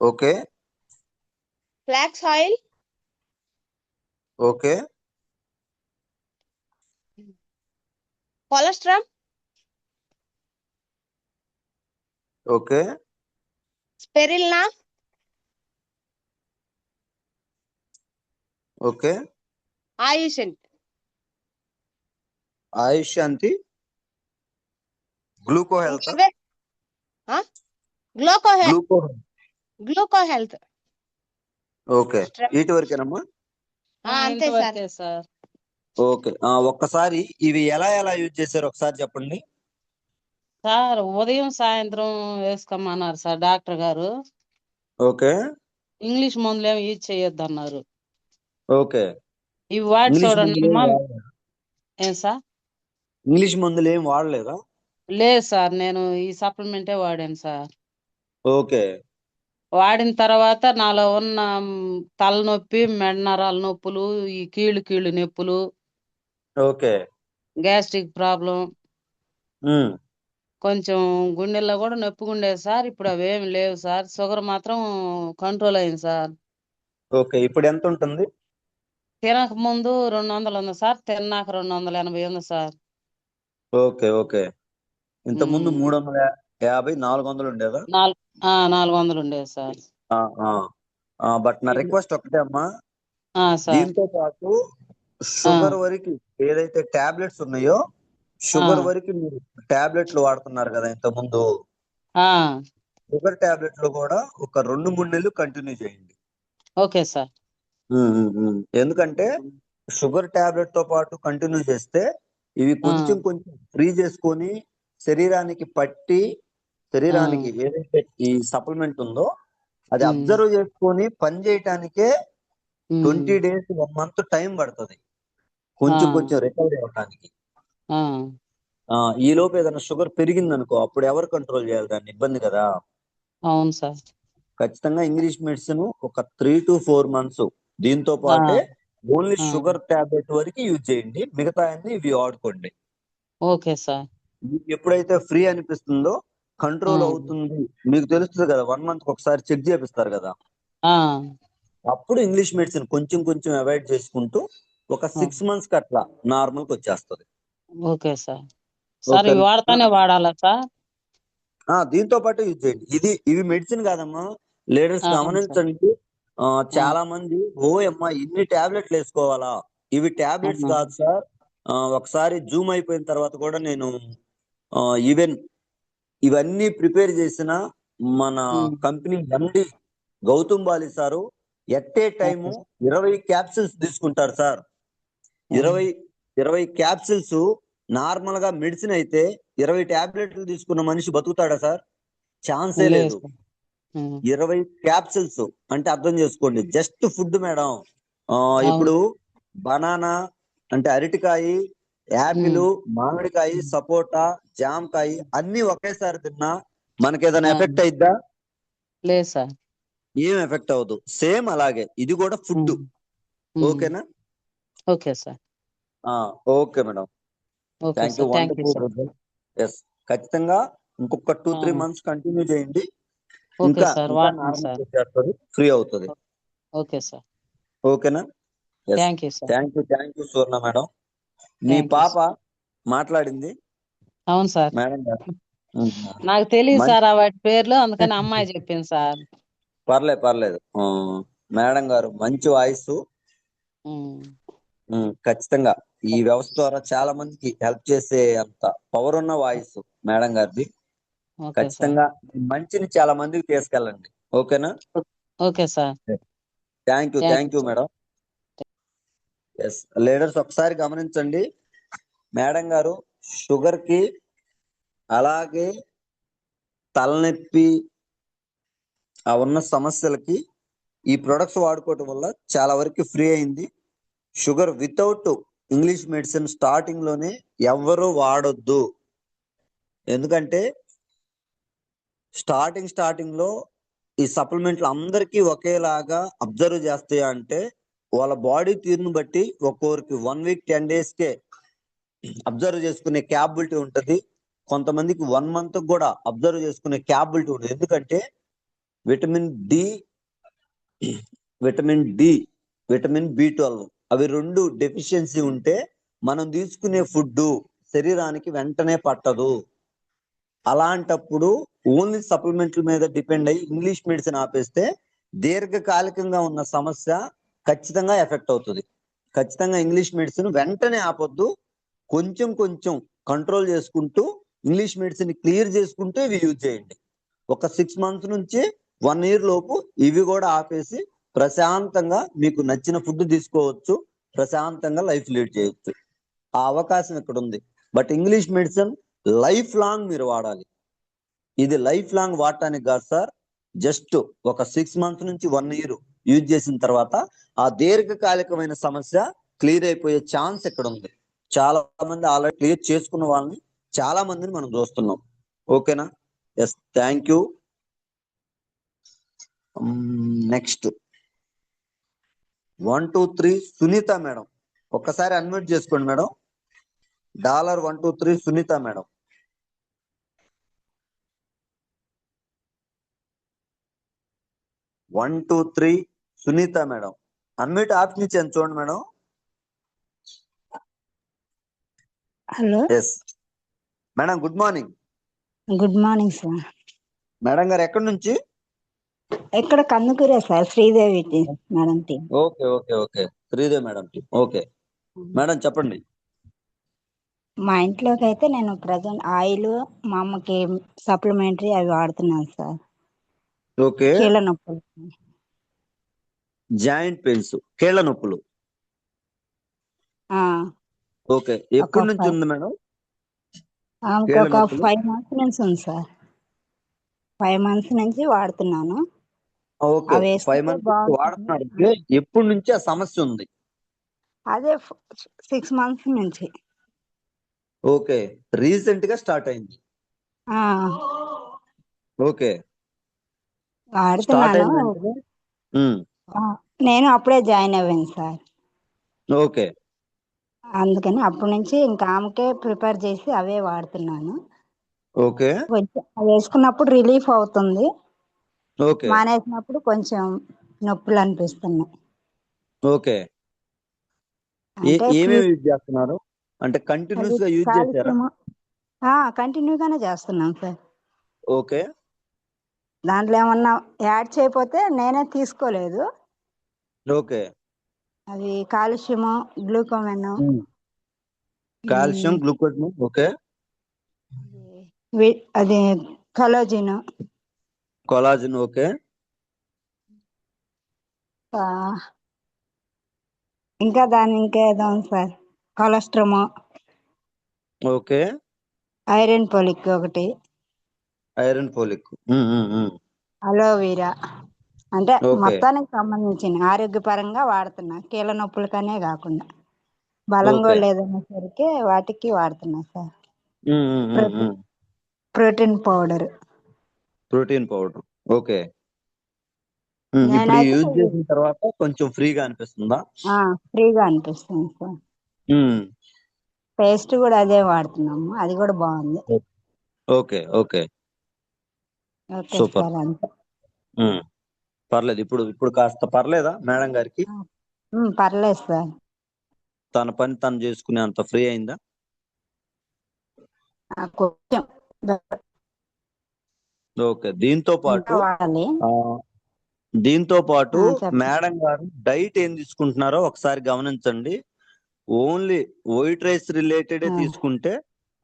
okay. Flax oil, okay cholesterol, okay spirulina, okay ఆయుషెంట్, ఆయుష్శాంతి, గ్లూకో హెల్త్, ఇంకివే gluco gluco gluco health. Okay వీటి వరకేనమ్మా? అంతే సార్. ఇంతవరకే సార్. ఓకే ఒక్కసారి ఇవి ఎలా యూజ్ చేశారు ఒకసారి చెప్పండి. సార్ ఉదయం సాయంత్రం వేసుకోమన్నారు సార్ డాక్టర్ గారు. ఓకే ఇంగ్లీష్ మందులు ఏమి యూజ్ చేయొద్దు అన్నారు. ఓకే ఇవి వాడి ఇంగ్లీష్ చూడండి మందులు అమ్మా. ఏం వాడలేదా? ఏం సార్? ఇంగ్లీష్ మందులు ఏం వాడలేదా? లేదు సార్, నేను ఈ సప్లిమెంటే వాడాను సార్. ఓకే వాడిన తర్వాత నాలో ఉన్న తలనొప్పి, మెడ నరాల నొప్పులు, ఈ కీళ్ళు నొప్పులు, ఓకే గ్యాస్ట్రిక్ ప్రాబ్లం, ఉమ్, కొంచెం గుండెల్లో కూడా నొప్పిగా ఉండేది సార్. ఇప్పుడు అవేమి లేవు సార్. షుగర్ మాత్రం కంట్రోల్ అయింది సార్. ఓకే ఇప్పుడు ఎంత ఉంటుంది? తినక ముందు 200 ఉంది సార్, తిన్నాక 280 ఉంది సార్. ఓకే ఓకే ఇంత ముందు 350 400 ఉండేదా? 400 ఉండేది సార్. బట్ నా రిక్వెస్ట్ ఒకటే అమ్మా, సార్. దీంతో పాటు షుగర్ వరకు ఏదైతే టాబ్లెట్స్ ఉన్నాయో షుగర్ వరకు మీరు టాబ్లెట్లు వాడుతున్నారు కదా ఇంత ముందు, షుగర్ టాబ్లెట్లు కూడా ఒక 2-3 నెలలు కంటిన్యూ చేయండి. Okay sir. ఎందుకంటే షుగర్ టాబ్లెట్ తో పాటు కంటిన్యూ చేస్తే ఇవి కొంచెం ఫ్రీ చేసుకొని శరీరానికి పట్టి, శరీరానికి ఏదైతే ఈ సప్లిమెంట్ ఉందో అది అబ్జర్వ్ చేసుకొని పని చేయటానికే 20 days 1 month టైం పడుతుంది కొంచెం రికవరీ అవడానికి. ఈ లోపు ఏదైనా షుగర్ పెరిగింది అనుకో, అప్పుడు ఎవరు కంట్రోల్ చేయాలి దాన్ని? ఇబ్బంది కదా. అవును సార్. ఖచ్చితంగా ఇంగ్లీష్ మెడిసిన్ ఒక 3 to 4 months దీంతో పాటే ఓన్లీ షుగర్ టాబ్లెట్ వరకు యూజ్ చేయండి, మిగతా అన్ని ఇవి వాడుకోండి. Okay sir. మీకు ఎప్పుడైతే ఫ్రీ అనిపిస్తుందో, కంట్రోల్ అవుతుంది మీకు తెలుస్తుంది కదా, 1 month ఒకసారి చెక్ చేపిస్తారు కదా, అప్పుడు ఇంగ్లీష్ మెడిసిన్ కొంచెం అవాయిడ్ చేసుకుంటూ ఒక 6 months కి అట్లా నార్మల్ కి వచ్చేస్తుంది. Okay sir. సార్ ఇవి వాడతానే వాడాలా సార్? దీంతో పాటు యూజ్ చేయండి. ఇవి మెడిసిన్ కాదమ్మా, లేడీస్ గమనించండి. చాలా మంది అమ్మా ఇన్ని టాబ్లెట్లు వేసుకోవాలా, ఇవి టాబ్లెట్స్ కాదు సార్. ఒకసారి జూమ్ అయిపోయిన తర్వాత కూడా నేను ఈవెన్ ఇవన్నీ ప్రిపేర్ చేసిన మన company MD Gautam Bali sir at a time 20 capsules తీసుకుంటారు సార్. 20 క్యాప్సిల్స్ నార్మల్ గా మెడిసిన్ అయితే 20 టాబ్లెట్లు తీసుకున్న మనిషి బతుకుతాడా సార్? ఛాన్సే లేదు. 20 క్యాప్సిల్స్ అంటే అర్థం చేసుకోండి, జస్ట్ ఫుడ్ మేడం. ఇప్పుడు బనానా అంటే అరటికాయ, యాపిల్, మామిడికాయ, సపోటా, జామకాయ అన్ని ఒకేసారి తిన్నా మనకేదైనా ఎఫెక్ట్ అయిద్దా? లేదు సార్. ఏం ఎఫెక్ట్ అవ్వదు. సేమ్ అలాగే ఇది కూడా ఫుడ్. ఓకేనా? Okay sir. Okay madam, thank you. Wonderful. Yes, ఖచ్చితంగా ఇంకొక 2-3 months కంటిన్యూ చేయండి, ఇంకా నార్మల్ వచ్చేస్తుంది, ఫ్రీ అవుతుంది. Okay sir. ఓకేనా? Thank you sir. Thank you Suvarna madam. మీ పాప మాట్లాడింది అవును సార్. మేడం గారు. నాకు తెలియదు సార్ వాటి పేర్లు, అందుకని అమ్మాయి చెప్పింది సార్. పర్లేదు మేడం గారు, మంచి వాయిస్. ఖచ్చితంగా ఈ వ్యవస్థ ద్వారా చాలా మందికి హెల్ప్ చేసే అంత పవర్ ఉన్న వాయిస్ మేడం గారిది. ఖచ్చితంగా మంచిని చాలా మందికి తీసుకెళ్ళండి. ఓకేనా? Okay sir. Thank you madam. Yes leaders, ఒకసారి గమనించండి, మేడం గారు షుగర్ కి అలాగే తలనొప్పి ఉన్న సమస్యలకి ఈ ప్రొడక్ట్స్ వాడుకోవటం వల్ల చాలా వరకు ఫ్రీ అయింది. Sugar without English medicine starting లోనే ఎవరు వాడొద్దు. ఎందుకంటే స్టార్టింగ్ లో ఈ సప్లిమెంట్లు అందరికీ ఒకేలాగా అబ్జర్వ్ చేస్తాయా అంటే, వాళ్ళ బాడీ తీరును బట్టి ఒక్కొక్కరికి 1 week 10 days కే అబ్జర్వ్ చేసుకునే క్యాపబిలిటీ ఉంటుంది. కొంతమందికి 1 month కూడా అబ్జర్వ్ చేసుకునే క్యాపబిలిటీ ఉంటుంది. ఎందుకంటే vitamin D vitamin D, vitamin B12 అవి రెండు డెఫిషియన్సీ ఉంటే మనం తీసుకునే ఫుడ్ శరీరానికి వెంటనే పట్టదు. అలాంటప్పుడు ఓన్లీ సప్లిమెంట్ల మీద డిపెండ్ అయ్యి ఇంగ్లీష్ మెడిసిన్ ఆపేస్తే దీర్ఘకాలికంగా ఉన్న సమస్య ఖచ్చితంగా ఎఫెక్ట్ అవుతుంది. ఖచ్చితంగా ఇంగ్లీష్ మెడిసిన్ వెంటనే ఆపొద్దు. కొంచెం కొంచెం కంట్రోల్ చేసుకుంటూ ఇంగ్లీష్ మెడిసిన్ క్లియర్ చేసుకుంటూ ఇవి యూజ్ చేయండి. ఒక 6 months నుంచి 1 year లోపు ఇవి కూడా ఆపేసి ప్రశాంతంగా మీకు నచ్చిన ఫుడ్ తీసుకోవచ్చు, ప్రశాంతంగా లైఫ్ లీడ్ చేయొచ్చు. ఆ అవకాశం ఇక్కడ ఉంది. But English medicine life long మీరు వాడాలి. ఇది లైఫ్ లాంగ్ వాడటానికి కాదు సార్, జస్ట్ ఒక 6 months నుంచి 1 year యూజ్ చేసిన తర్వాత ఆ దీర్ఘకాలికమైన సమస్య క్లియర్ అయిపోయే ఛాన్స్ ఇక్కడ ఉంది. చాలా మంది ఆల్రెడీ క్లియర్ చేసుకున్న వాళ్ళని చాలా మందిని మనం చూస్తున్నాం. ఓకేనా? Yes, thank you. Next 123 Sunitha madam, ఒక్కసారి అన్మ్యూట్ చేసుకోండి madam. $123 Sunitha madam. $123 Sunitha madam, unmute option ఇచ్చాను చూడండి madam. Hello, yes madam, good morning. Good morning sir. Madam గారు ఎక్కడి నుంచి? ఎక్కడ కందుకూరే sir, Sridevi madam team. Okay okay okay, Sridevi madam team. Okay madam, చెప్పండి. మా ఇంట్లోకి అయితే నేను ప్రజెంట్ ఆయిల్, మా అమ్మకి సప్లిమెంటరీ అవి వాడుతున్నాను సార్. ఓకే, కీళ్ళ నొప్పులు. జాయింట్ పెయిన్స్, కీళ్ళ నొప్పులు. ఆ, ఓకే, ఎప్పటి నుంచి ఉంది మేడం? ఆమెకు కీళ్ళ ఒక నొప్పులు 5 months నుంచి ఉంది సార్. 5 months నుంచి వాడుతున్నాను. ఓకే, అవి 5 వేసుకుంటే months బాగుంటుంది. వాడుతున్నారు. ఎప్పటి నుంచి ఆ సమస్య ఉంది? అదే 6 months నుంచి. ఓకే, రీసెంట్ గా స్టార్ట్ అయింది. ఆ, ఓకే, స్టార్ట్ వాడుతున్నాను. అయిన వెంటనే ఆ, నేను అప్పుడే జాయిన్ అయ్యాను సార్. ఓకే అందుకని అప్పటి నుంచి ఇంకా ఆమెకే ప్రిపేర్ చేసి అవే వాడుతున్నాను. ఓకే కొంచెం అవి వేసుకున్నప్పుడు రిలీఫ్ అవుతుంది, ఓకే మానేసినప్పుడు కొంచెం నొప్పులు అనిపిస్తున్నాయి. ఓకే అంటే ఏమేమి యూజ్ చేస్తున్నారు? అంటే కంటిన్యూస్ గా యూజ్ చేశారా? కంటిన్యూగానే చేస్తున్నాం సార్. ఓకే దాంట్లో ఏమన్నా యాడ్ చేయకపోతే నేనే తీసుకోలేదు. ఓకే, అవి కాల్షియము, గ్లూకోమెన్, కాల్షియం, గ్లూకోజ్. ఓకే, అది కలోజిన్, కొలాజిన్. ఓకే, ఇంకా దాని ఇంకేదో ఉంది సార్, కొలెస్ట్రామ్, ఓకే, ఐరన్ పోలిక్ ఒకటి, ఐరన్ ఫోలిక్, అలోవీరా. అంటే ఓకే మొత్తానికి సంబంధించిన ఆరోగ్యపరంగా వాడుతున్నా, కీళ్ళ నొప్పులకనే కాకుండా బలంగా ఓకే లేదనేసరికి వాటికి వాడుతున్నా sir. Protein powder. Protein powder. Okay, ఇప్పుడు నేనైతే యూజ్ చేసిన తర్వాత కొంచెం ఫ్రీగా అనిపిస్తుందా? ఫ్రీగా అనిపిస్తుంది సార్. పేస్ట్ కూడా అదే వాడుతున్నాము, అది కూడా బాగుంది. Okay okay okay super. Sir, అంతే. పర్లేదు, ఇప్పుడు కాస్త పర్లేదా మేడం గారికి? పర్లేదు సార్. తన పని తను చేసుకునే అంత ఫ్రీ అయిందా? కొంచెం ఓకే, దీంతో పాటు వాడాలి. చెప్పండి. మేడం గారు డైట్ ఏం తీసుకుంటున్నారో ఒకసారి గమనించండి. ఓన్లీ వైట్ రైస్ రిలేటెడ్ తీసుకుంటే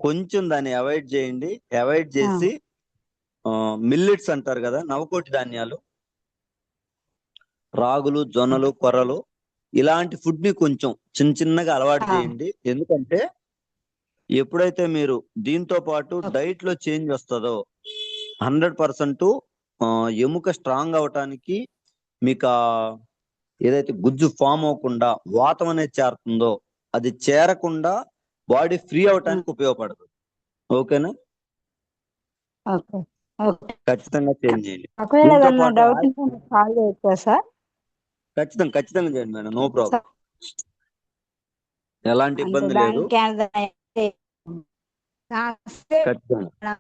కొంచెం దాన్ని అవాయిడ్ చేయండి. అవాయిడ్ చేసి మిల్లెట్స్ అంటారు కదా, నవకోటి ధాన్యాలు, రాగులు, జొన్నలు, కొర్రలు, ఇలాంటి ఫుడ్ ని కొంచెం చిన్నగా అలవాటు చేయండి. ఎందుకంటే ఎప్పుడైతే మీరు దీంతో పాటు డైట్ లో చేంజ్ వస్తుందో 100% ఎముక స్ట్రాంగ్ అవటానికి, మీకు ఏదైతే గుజ్జు ఫామ్ అవ్వకుండా వాతం అనేది చేరుతుందో అది చేరకుండా బాడీ ఫ్రీ అవటానికి ఉపయోగపడుతుంది. ఓకేనా? ఖచ్చితంగా చేంజ్ చేయండి. ఒకవేళ దీంతో ఏదన్నా పాటు డౌట్ ఉంటే కాల్ చేయొచ్చా సార్? ఖచ్చితంగా చేయండి మేడం, నో ప్రాబ్లం, ఎలాంటి అంటే ఇబ్బంది లేదు. ఖచ్చితంగా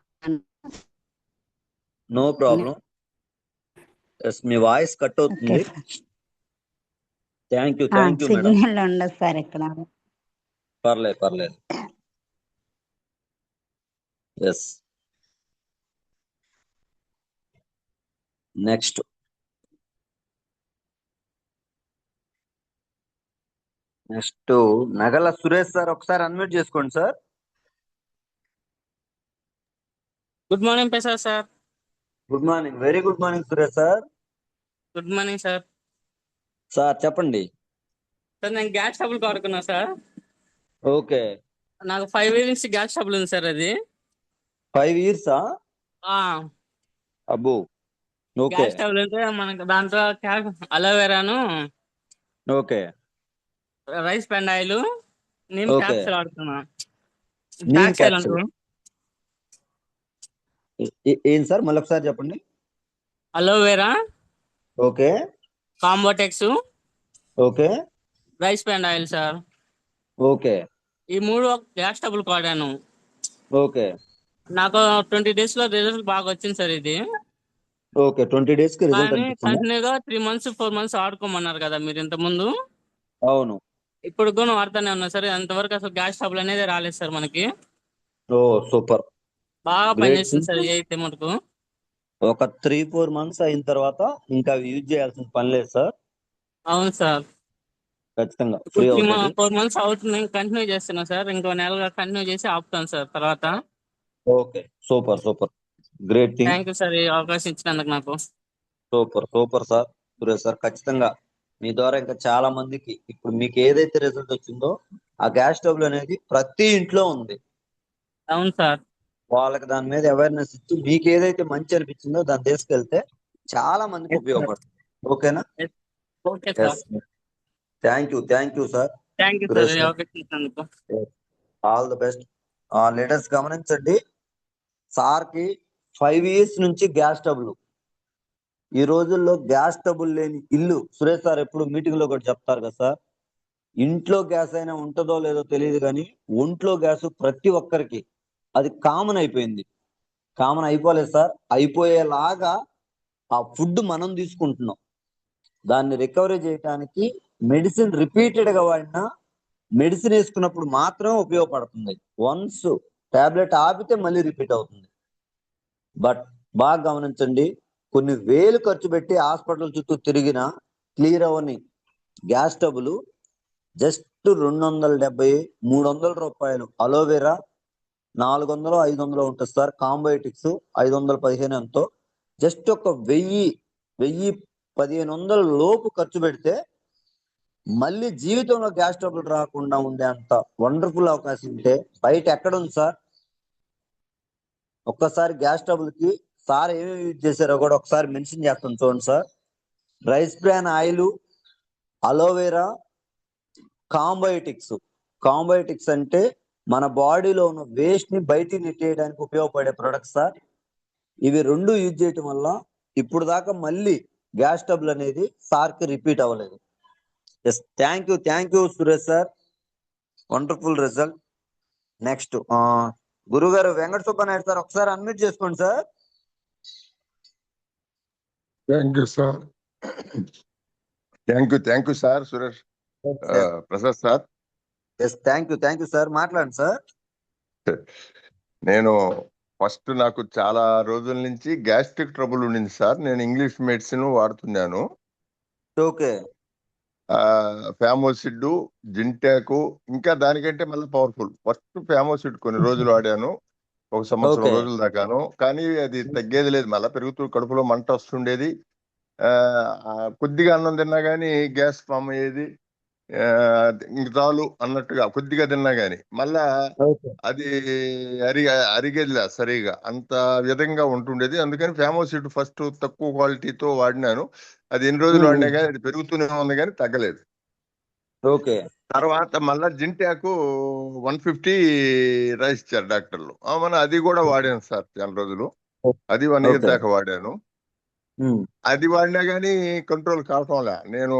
నో ప్రాబ్లం. మీ వాయిస్ కట్ అవుతుంది. Thank you madam. సిగ్నల్ ఉండదు సార్ ఇక్కడ. పర్లేదు. ఎస్. నెక్స్ట్ నగల సురేష్ సార్, ఒకసారి అన్మ్యూట్ చేసుకోండి sir. Good morning Prasad sir. Good morning, very good morning Suresh sir. Good morning sir. Sir చెప్పండి. సార్ నేను గ్యాస్ ట్రబుల్ వాడుకున్నా సార్. ఓకే. నాకు 5 years నుంచి గ్యాస్ ట్రబుల్ ఉంది సార్. అది 5 years అబ్బో. ఓకే. గ్యాస్ ట్రబుల్ అంటే మనకు దాంట్లో అలోవెరాను, ఓకే. రైస్ పెండ్ ఆయిల్, నీమ్ ఓకే. క్యాప్సూల్ వాడుతున్నా. Neem flax oil capsule. అంటారు. ఏం సార్ మళ్ళీ ఒకసారి చెప్పండి. Aloe vera, okay. కాంబోటెక్స్, ఓకే. రైస్ పెండ్ ఆయిల్ సార్. ఓకే. ఈ 3 గ్యాస్ ట్రబుల్ వాడాను. ఓకే. నాకు 20 days లో రిజల్ట్ బాగా వచ్చింది సార్. ఇది ఓకే. 20 days కి రిజల్ట్ కానీ అనిపించిందా? కంటిన్యూగా 3 months 4 months ఆడుకోమన్నారు కదా మీరు ఇంత ముందు. అవును. ఇప్పుడు కూడా వాడుతూనే ఉన్నా సార్. అంతవరకు అసలు గ్యాస్ ట్రబుల్ అనేది రాలేదు సార్ మనకి. ఓ సూపర్, బాగా గ్రేట్. పనిచేస్తుంది సార్. ఇది అయితే మటుకు ఒక 3-4 months అయిన తర్వాత ఇంకా యూజ్ చేయాల్సిన పని లేదు సార్. అవును సార్. ఖచ్చితంగా ఇప్పుడు ఫ్రీ అవుతుంది. 4 months అవుతుంది, కంటిన్యూ చేస్తున్నా సార్. ఇంకో నెలగా కంటిన్యూ చేసి ఆపుతాను సార్ తర్వాత. Okay. Super, great thing. Thank you sir, ఈ అవకాశం ఇచ్చినందుకు నాకు. Super sir. సురేష్ సార్, ఖచ్చితంగా మీ ద్వారా ఇంకా చాలా మందికి ఇప్పుడు మీకు ఏదైతే రిజల్ట్ వచ్చిందో ఆ గ్యాస్ ట్రబుల్ అనేది ప్రతి ఇంట్లో ఉంది. అవును సార్. వాళ్ళకి దాని మీద అవేర్నెస్ ఇచ్చి మీకు ఏదైతే మంచి అనిపించిందో దాన్ని తీసుకెళ్తే చాలా మందికి ఉపయోగపడుతుంది. ఓకేనా? Okay sir. Thank you sir. Thank you sir, ఈ అవకాశం ఇచ్చినందుకు. All the best. లీడర్స్ గమనించండి, సార్ కి 5 years నుంచి గ్యాస్ ట్రబుల్. ఈ రోజుల్లో గ్యాస్ ట్రబుల్ లేని ఇల్లు, సురేష్ సార్ ఎప్పుడు మీటింగ్ లో కూడా చెప్తారు కదా సార్, ఇంట్లో గ్యాస్ అయినా ఉంటుందో లేదో తెలియదు కానీ ఒంట్లో గ్యాస్ ప్రతి ఒక్కరికి అది కామన్ అయిపోయింది. కామన్ అయిపోలేదు సార్, అయిపోయేలాగా ఆ ఫుడ్ మనం తీసుకుంటున్నాం. దాన్ని రికవరీ చేయడానికి మెడిసిన్ రిపీటెడ్ గా వాడినా, మెడిసిన్ వేసుకున్నప్పుడు మాత్రమే ఉపయోగపడుతుంది. వన్స్ టాబ్లెట్ ఆపితే మళ్ళీ రిపీట్ అవుతుంది. బట్ బాగా గమనించండి, కొన్ని వేలు ఖర్చు పెట్టి హాస్పిటల్ చుట్టూ తిరిగిన క్లియర్ అవని గ్యాస్ ట్రబుల్ జస్ట్ 270-300 రూపాయలు. అలోవెరా 400-500 ఉంటుంది సార్. కాంబోటిక్స్ 515 ఎంతో. జస్ట్ ఒక 1000-1500 లోపు ఖర్చు పెడితే మళ్ళీ జీవితంలో గ్యాస్ ట్రబుల్ రాకుండా ఉండే అంత వండర్ఫుల్ అవకాశం ఉంటే బయట ఎక్కడ ఉంది సార్? ఒక్కసారి గ్యాస్ ట్రబుల్ కి సార్ ఏమేమి యూజ్ చేశారో కూడా ఒకసారి మెన్షన్ చేస్తాను చూడండి sir. Rice bran oil, aloe vera, కాంబోటిక్స్ అంటే మన బాడీలో ఉన్న వేస్ట్ ని బయటికి నెట్టేయడానికి ఉపయోగపడే ప్రొడక్ట్స్ సార్. ఇవి 2 యూజ్ చేయటం వల్ల ఇప్పుడు దాకా మళ్ళీ గ్యాస్ ట్రబుల్ అనేది సార్ కి రిపీట్ అవ్వలేదు. Yes, thank you Suresh sir, wonderful result. Next గురుగారు వెంకట సుబ్బనాయుడు సార్, ఒకసారి అన్మ్యూట్ చేసుకోండి sir. Thank you sir. Thank you sir Suresh Prasad sir. Yes, thank you sir, మాట్లాడండి సార్. నేను ఫస్ట్ నాకు చాలా రోజుల నుంచి గ్యాస్ట్రిక్ ట్రబుల్ ఉండింది సార్. నేను ఇంగ్లీష్ మెడిసిన్ వాడుతున్నాను. ఓకే. ఫామోసిడ్, జింటాకు, ఇంకా దానికంటే మళ్ళీ పవర్ఫుల్. ఫస్ట్ ఫామోసిడ్ కొన్ని రోజులు వాడాను, 1 సంవత్సరం రోజుల దాకాను. కానీ అది తగ్గేది లేదు, మళ్ళీ పెరుగుతూ కడుపులో మంట వస్తుండేది. కొద్దిగా అన్నం తిన్నా కానీ గ్యాస్ ఫామ్ అయ్యేది. ఇంక చాలు అన్నట్టుగా కొద్దిగా తిన్నా గానీ మళ్ళా అది అరిగేదిలే సరిగా, అంత విధంగా ఉంటుండేది. అందుకని ఫామోసిడ్ ఫస్ట్ తక్కువ క్వాలిటీతో వాడినాను. అది ఎన్ని రోజులు వాడినా కానీ అది పెరుగుతూనే ఉంది కానీ తగ్గలేదు. ఓకే. తర్వాత మళ్ళా జింటాకు 150 రాసిచ్చారు డాక్టర్లు. మన అది కూడా వాడాను సార్ చాలా రోజులు. అది 1 year దాకా వాడాను. అది వాడినా కానీ కంట్రోల్ కావటంలే. నేను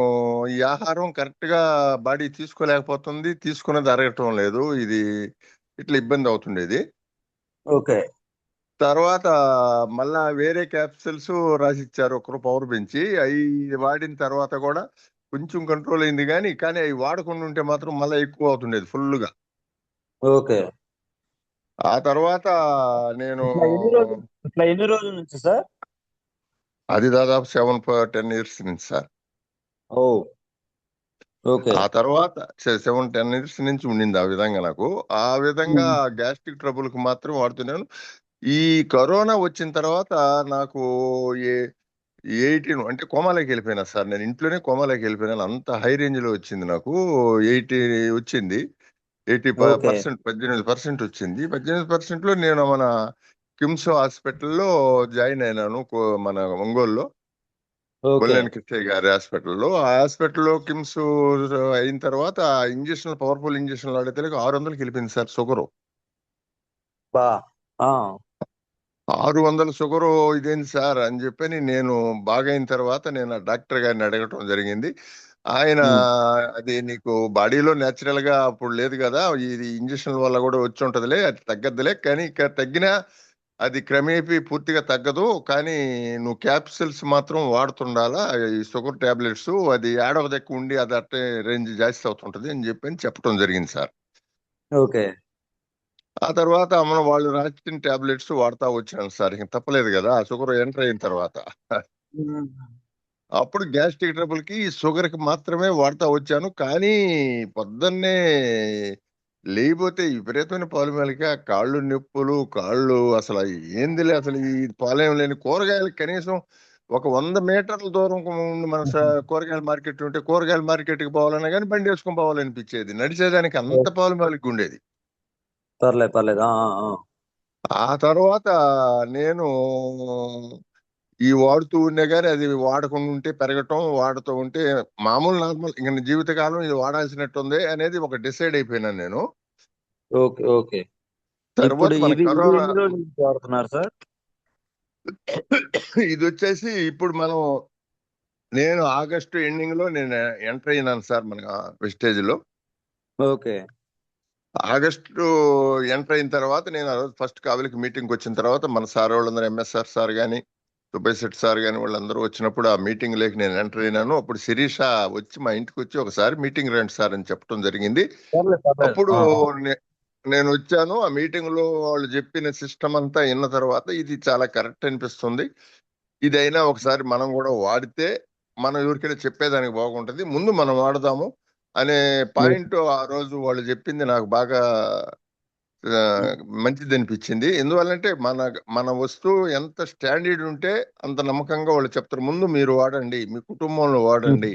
ఈ ఆహారం కరెక్ట్ గా బాడీ తీసుకోలేకపోతుంది, తీసుకున్నది అరగటం లేదు. ఇది ఇట్లా ఇబ్బంది అవుతుండేది. ఓకే. తర్వాత మళ్ళా వేరే క్యాప్సిల్స్ రాసిచ్చారు, ఒకరు పవర్ పెంచి. అవి వాడిన తర్వాత కూడా కొంచెం కంట్రోల్ అయింది కానీ అవి వాడకుండా ఉంటే మాత్రం మళ్ళీ ఎక్కువ అవుతుండేది ఫుల్గా. ఓకే. ఆ తర్వాత నేను ఇట్లా ఎన్ని రోజుల నుంచి సార్? అది దాదాపు 7-10 ఇయర్స్ నుంచి సార్. ఓ ఓకే. ఆ తర్వాత 7-10 ఇయర్స్ నుంచి ఉండింది ఆ విధంగా నాకు. ఆ విధంగా గ్యాస్ట్రిక్ ట్రబుల్ కి మాత్రం వాడుతున్నాను. ఈ కరోనా వచ్చిన తర్వాత నాకు 18 అంటే కోమాలోకి వెళ్ళిపోయినా సార్. నేను ఇంట్లోనే కోమాలోకి వెళ్ళిపోయినాను. అంత హై రేంజ్ లో వచ్చింది నాకు. 80 వచ్చింది. 80%, 18% వచ్చింది. 18% లో నేను మన కిమ్స్ హాస్పిటల్లో జాయిన్ అయినాను. మన ఒంగోలులో ఓకే. బొల్లేని కిచ్చయ్య గారి హాస్పిటల్లో. ఆ హాస్పిటల్లో కిమ్స్ అయిన తర్వాత ఇంజక్షన్, పవర్ఫుల్ ఇంజక్షన్ వాడితే 600కి వెళ్ళిపోయింది సార్ షుగరు. బా. ఆ, 600 షుగరు ఇదేంటి సార్ అని చెప్పని నేను బాగైన తర్వాత నేను ఆ డాక్టర్ గారిని అడగటం జరిగింది. ఆయన అది నీకు బాడీలో న్యాచురల్ గా అప్పుడు లేదు కదా, ఇది ఇంజక్షన్ వల్ల కూడా వచ్చి ఉంటదిలే, అది తగ్గదులే, కానీ ఇక తగ్గినా అది క్రమేపీ పూర్తిగా తగ్గదు, కానీ నువ్వు క్యాప్సిల్స్ మాత్రం వాడుతుండాలా, ఈ షుగర్ టాబ్లెట్స్ అది ఏడవ దగ్గర ఉండి అది అట్టే రేంజ్ జాస్తి అవుతుంటది అని చెప్పడం జరిగింది సార్. ఓకే. ఆ తర్వాత వాళ్ళు రాసిన టాబ్లెట్స్ వాడుతా వచ్చాను సార్. ఇంక తప్పలేదు కదా ఆ షుగర్ ఎంటర్ అయిన తర్వాత. అప్పుడు గ్యాస్ట్రిక్ ట్రబుల్ కి షుగర్ కి మాత్రమే వాడుతా వచ్చాను. కానీ పొద్దున్నే లేకపోతే విపరీతమైన పాలుమేలిక, కాళ్ళు నొప్పులు, కాళ్ళు అసలు ఏందిలే, అసలు ఈ పాలేం లేని కూరగాయలు కనీసం ఒక 100 మీటర్ల దూరం మన కూరగాయల మార్కెట్ ఉంటే కూరగాయల మార్కెట్ కి పోవాలన్నా కానీ బండి వేసుకొని పోవాలనిపించేది. నడిచేదానికి అంత పాలుమేలిక ఉండేది. పర్లేదు. ఆ తర్వాత నేను ఈ వాడుతూ ఉండే కానీ అది వాడకుండా ఉంటే పెరగటం, వాడుతూ ఉంటే మామూలు నార్మల్ ఇంక జీవితకాలం ఇది వాడాల్సినట్టుంది అనేది ఒక డిసైడ్ అయిపోయినాను నేను. ఓకే. తర్వాత ఇప్పుడు మన ఇవి కరోనా ఎన్ని రోజుల నుంచి వాడుతున్నారు సార్? ఇది వచ్చేసి ఇప్పుడు నేను ఆగస్టు ఎండింగ్ లో నేను ఎంటర్ అయినాను సార్ మన వెస్టేజ్ లో. ఓకే. ఆగస్టు ఎంటర్ అయిన తర్వాత నేను ఆ రోజు ఫస్ట్ కావలికి మీటింగ్ వచ్చిన తర్వాత మన సార్ వాళ్ళందరూ ఎంఎస్ఆర్ సార్ గాని, సుబ్బయ్య శెట్టి సార్ గాని వాళ్ళందరూ వచ్చినప్పుడు ఆ మీటింగ్ లేకి నేను ఎంటర్ అయినాను. అప్పుడు శిరీష వచ్చి మా ఇంటికి వచ్చి ఒకసారి మీటింగ్ రండి సార్ అని చెప్పడం జరిగింది. అప్పుడు నేను వచ్చాను. ఆ మీటింగ్ లో వాళ్ళు చెప్పిన సిస్టమ్ అంతా విన్న తర్వాత ఇది చాలా కరెక్ట్ అనిపిస్తుంది, ఇదైనా ఒకసారి మనం కూడా వాడితే మనం ఎవరికైనా చెప్పేదానికి బాగుంటది, ముందు మనం వాడదాము అనే పాయింట్ ఆ రోజు వాళ్ళు చెప్పింది నాకు బాగా మంచిది అనిపించింది. ఎందువల్లంటే మన వస్తువు ఎంత స్టాండర్డ్ ఉంటే అంత నమ్మకంగా వాళ్ళు చెప్తారు. ముందు మీరు వాడండి, మీ కుటుంబంలో వాడండి,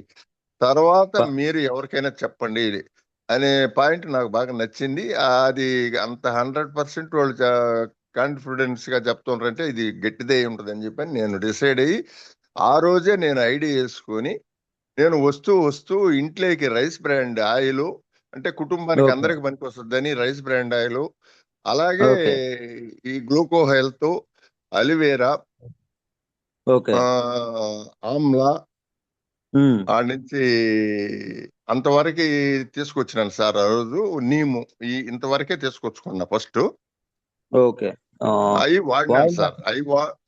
తర్వాత మీరు ఎవరికైనా చెప్పండి అనే పాయింట్ నాకు బాగా నచ్చింది. అది అంత 100% వాళ్ళు కాన్ఫిడెన్స్ గా చెప్తుండ్రంటే ఇది గట్టిదే ఉంటుంది అని చెప్పని నేను డిసైడ్ అయ్యి ఆ రోజే నేను ఐడియా వేసుకొని నేను వస్తూ ఇంట్లోకి రైస్ బ్రాండ్ ఆయిల్, అంటే కుటుంబానికి అందరికి పనికి వస్తుందని రైస్ బ్రాండ్ ఆయిల్, అలాగే ఈ గ్లూకో హెల్త్, అలివేరా, ఆమ్లా ఆ నుంచి అంతవరకు తీసుకొచ్చినాను సార్. ఆ రోజు నీము ఇంతవరకే తీసుకొచ్చుకున్నా ఫస్ట్. ఓకే. అవి వాడినాను సార్.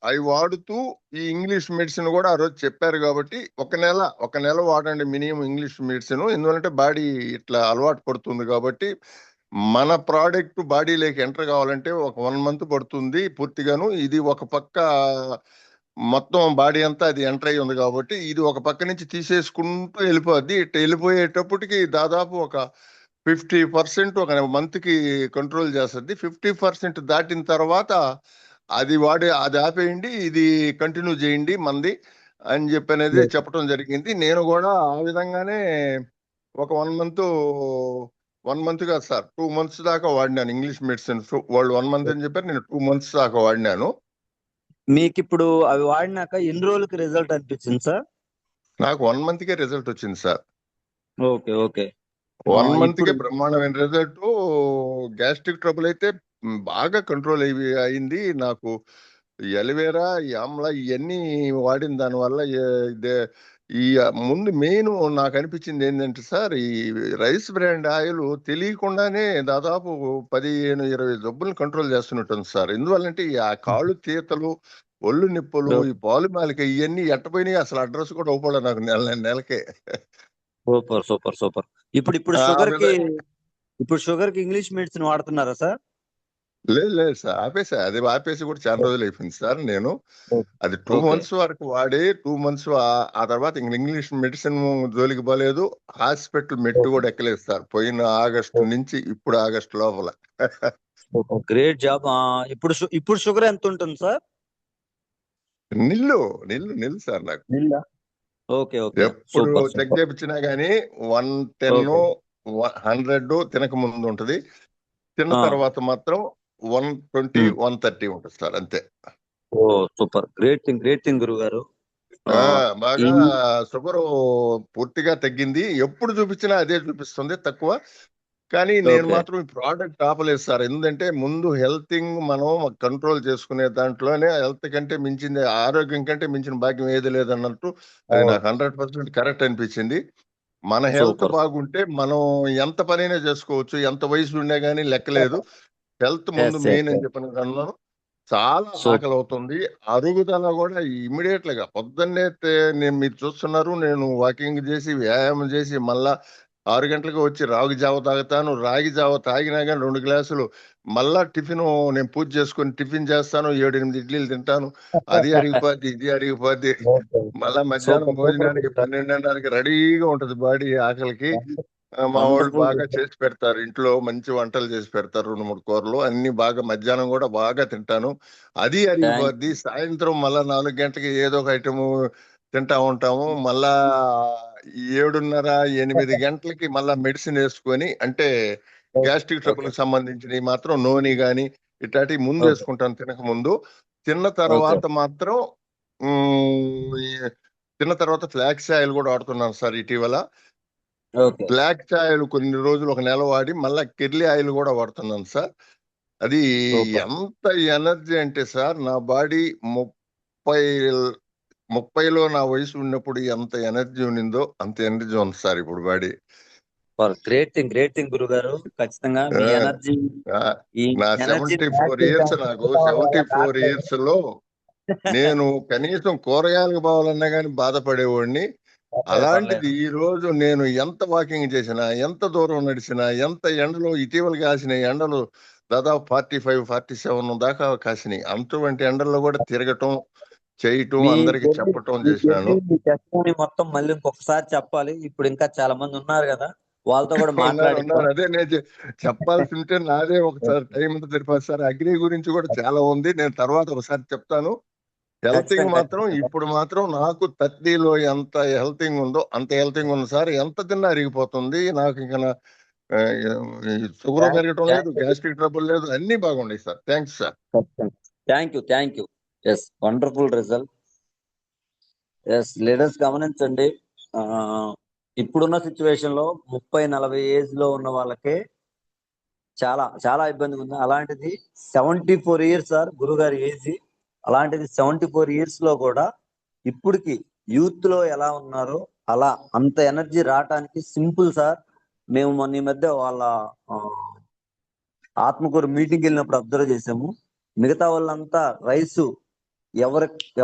అవి వాడుతూ ఈ ఇంగ్లీష్ మెడిసిన్ కూడా ఆ రోజు చెప్పారు కాబట్టి ఒక నెల వాడండి మినిమం ఇంగ్లీష్ మెడిసిన్. ఎందుకంటే బాడీ ఇట్లా అలవాటు పడుతుంది కాబట్టి మన ప్రోడక్ట్ బాడీలోకి ఎంటర్ కావాలంటే ఒక 1 మంత్ పడుతుంది పూర్తిగాను. ఇది ఒక పక్క మొత్తం బాడీ అంతా అది ఎంటర్ అయ్యి ఉంది కాబట్టి ఇది ఒక పక్క నుంచి తీసేసుకుంటూ వెళ్ళిపోద్ది. ఇట్లా వెళ్ళిపోయేటప్పటికి దాదాపు ఒక 50% ఒక మంత్ కి కంట్రోల్ చేస్తుంది. 50% దాటిన తర్వాత అది ఆపేయండి, ఇది కంటిన్యూ చేయండి మంది అని చెప్పి అనేది చెప్పడం జరిగింది. నేను కూడా ఆ విధంగానే ఒక 1 మంత్ కాదు సార్, 2 months దాకా వాడినాను ఇంగ్లీష్ మెడిసిన్స్. వాళ్ళు 1 month అని చెప్పారు, నేను 2 months దాకా వాడినాను. మీకు ఇప్పుడు అవి వాడినాక ఎన్ని రోజులకి రిజల్ట్ అనిపించింది సార్? నాకు 1 month కే రిజల్ట్ వచ్చింది సార్. ఓకే. 1 month కే బ్రహ్మాండమైన రిజల్ట్. గ్యాస్ట్రిక్ ట్రబుల్ అయితే బాగా కంట్రోల్ అయింది నాకు. ఎలివేరా, ఈ ఆమ్లా ఇవన్నీ వాడిన దానివల్ల ఈ ముందు మెయిన్ నాకు అనిపించింది ఏంటంటే సార్, ఈ రైస్ బ్రాండ్ ఆయిల్ తెలియకుండానే దాదాపు 15-20 జబ్బులను కంట్రోల్ చేస్తున్నట్టుంది సార్. ఎందువల్లంటే ఆ కాళ్ళు తీతలు, ఒళ్ళు నిప్పులు, ఈ పాలుమాలిక ఇవన్నీ ఎట్టపోయినాయి అసలు అడ్రస్ కూడా అవ్వలే నాకు నెలకే. Super super super. ఇప్పుడు ఆ షుగర్ కి విధంగా ఇంగ్లీష్ మెడిసిన్ వాడుతున్నారా సార్? లేదు సార్, ఆపేసా. అది ఆపేసి కూడా చాలా రోజులు అయిపోయింది సార్. నేను అది 2 ఓకే మంత్స్ వరకు వాడి 2 మంత్స్ ఆ తర్వాత ఇంగ్లీష్ మెడిసిన్ జోలికి పోలేదు. హాస్పిటల్ మెట్టు కూడా ఎక్కలేదు సార్. పోయిన ఆగస్టు నుంచి ఇప్పుడు ఆగస్టు లోపల. Great job. ఇప్పుడు షుగర్ ఎంత ఉంటుంది సార్? నిల్లు నిల్లు సార్ నాకు. నిండా? ఓకే ఓకే ఎప్పుడు సూపర్ చెక్ సూపర్. చేయించినా గానీ 110 100 తినక ముందు ఉంటది. తిన్న తర్వాత మాత్రం 120 130 ఉంటుంది సార్, అంతే. ఓ సూపర్, గ్రేట్ థింగ్ గురువు గారు. బాగా షుగర్ పూర్తిగా తగ్గింది. ఎప్పుడు చూపించినా అదే చూపిస్తుంది, తక్కువ. కానీ నేను మాత్రం ఈ ప్రోడక్ట్ ఆపలేదు సార్. ఎందుకంటే ముందు హెల్తింగ్ మనం కంట్రోల్ చేసుకునే దాంట్లోనే హెల్త్ కంటే మించింది, ఆరోగ్యం కంటే మించిన భాగ్యం ఏది లేదన్నట్టు అది నాకు 100% కరెక్ట్ అనిపించింది. మన హెల్త్ బాగుంటే మనం ఎంత పనైనా చేసుకోవచ్చు, ఎంత వయసు ఉన్నా గానీ లెక్కలేదు. హెల్త్ ముందు మెయిన్ అని చెప్పిన అన్నాను. చాలా ఆకలి అవుతుంది. అరుగుదల కూడా ఇమ్మీడియట్ గా పొద్దున్నే నేను మీరు చూస్తున్నారు, నేను వాకింగ్ చేసి వ్యాయామం చేసి మళ్ళా 6 గంటలకు వచ్చి రాగి జావ తాగుతాను. రాగి జావ తాగినా కానీ 2 గ్లాసులు మళ్ళా టిఫిన్ నేను పూజ చేసుకుని టిఫిన్ చేస్తాను. 7-8 ఇడ్లీలు తింటాను. అది అరిగిపోద్ది, ఇది అరిగిపోద్ది. మళ్ళా మధ్యాహ్నం భోజనానికి 12:30కి రెడీగా ఉంటది బాడీ ఆకలికి. మా వాళ్ళు బాగా చేసి పెడతారు, ఇంట్లో మంచి వంటలు చేసి పెడతారు. 2-3 కూరలు అన్ని బాగా, మధ్యాహ్నం కూడా బాగా తింటాను. అది అరిగిపోద్ది. సాయంత్రం మళ్ళా 4 గంటలకి ఏదో ఒక ఐటమ్ తింటా ఉంటాము. మళ్ళా 7:30-8 గంటలకి మళ్ళా మెడిసిన్ వేసుకొని, అంటే గ్యాస్ట్రిక్ ట్రబుల్కి సంబంధించినవి మాత్రం నూనె గాని ఇట్లాంటివి ముందు వేసుకుంటాను తినక ముందు. తిన్న తర్వాత మాత్రం తిన్న తర్వాత ఫ్లాక్స్ ఆయిల్ కూడా వాడుతున్నాను సార్ ఇటీవల. బ్లాక్ ఆయిల్ కొన్ని రోజులు, 1 నెల వాడి మళ్ళా కిర్లీ ఆయిల్ కూడా వాడుతున్నాను సార్. అది ఎంత ఎనర్జీ అంటే సార్, నా బాడీ 30లో నా వయసు ఉన్నప్పుడు ఎంత ఎనర్జీ ఉన్నిందో అంత ఎనర్జీ ఉంది సార్ ఇప్పుడు బాడీ. గ్రేట్ థింగ్ గురువు గారు. ఖచ్చితంగా మీ ఎనర్జీ, నా 74 ఇయర్స్, నాకు 74 ఇయర్స్ లో నేను కనీసం కూరగాయలకు పోవాలన్నా కానీ బాధపడేవాడిని. అలాంటిది ఈ రోజు నేను ఎంత వాకింగ్ చేసినా, ఎంత దూరం నడిచినా, ఎంత ఎండలో, ఇటీవల కాసిన ఎండలు దాదాపు 45-47 దాకా కాసినాయి. అటువంటి ఎండల్లో కూడా తిరగటం, చేయటం, అందరికి చెప్పటం చేసినాను. మొత్తం మళ్ళీ ఇంకొకసారి చెప్పాలి. ఇప్పుడు ఇంకా చాలా మంది ఉన్నారు కదా, వాళ్ళతో కూడా ఉన్నారు. మాట్లాడి. అదే నేను చెప్పాల్సి ఉంటే నాదే ఒకసారి టైం అంతా తెలిపాలి సార్. అగ్ని గురించి కూడా చాలా ఉంది, నేను తర్వాత ఒకసారి చెప్తాను. హెల్తింగ్ మాత్రం ఇప్పుడు మాత్రం నాకు 30లో ఎంత హెల్తింగ్ ఉందో అంత హెల్తింగ్ ఉంది సార్. ఎంత తిన్నా అరిగిపోతుంది నాకు. ఇంకా షుగర్ పెరగటం లేదు, గ్యాస్ట్రిక్ ట్రబుల్ లేదు, అన్ని బాగున్నాయి sir. Thanks sir. Thank you. Yes, wonderful result. Yes, leaders గమనించండి. ఇప్పుడున్న సిచ్యువేషన్ లో 30-40 ఏజ్ లో ఉన్న వాళ్ళకే చాలా చాలా ఇబ్బందిగా ఉంది. అలాంటిది 74 ఇయర్స్ సార్ గురుగారి ఏజ్. అలాంటిది 74 ఇయర్స్ లో కూడా ఇప్పటికి యూత్ లో ఎలా ఉన్నారో అలా అంత ఎనర్జీ రావటానికి సింపుల్ సార్. మేము మొన్న ఈ మధ్య వాళ్ళ ఆత్మకూరు మీటింగ్కి వెళ్ళినప్పుడు అబ్జర్వ్ చేసాము. మిగతా వాళ్ళంతా రైసు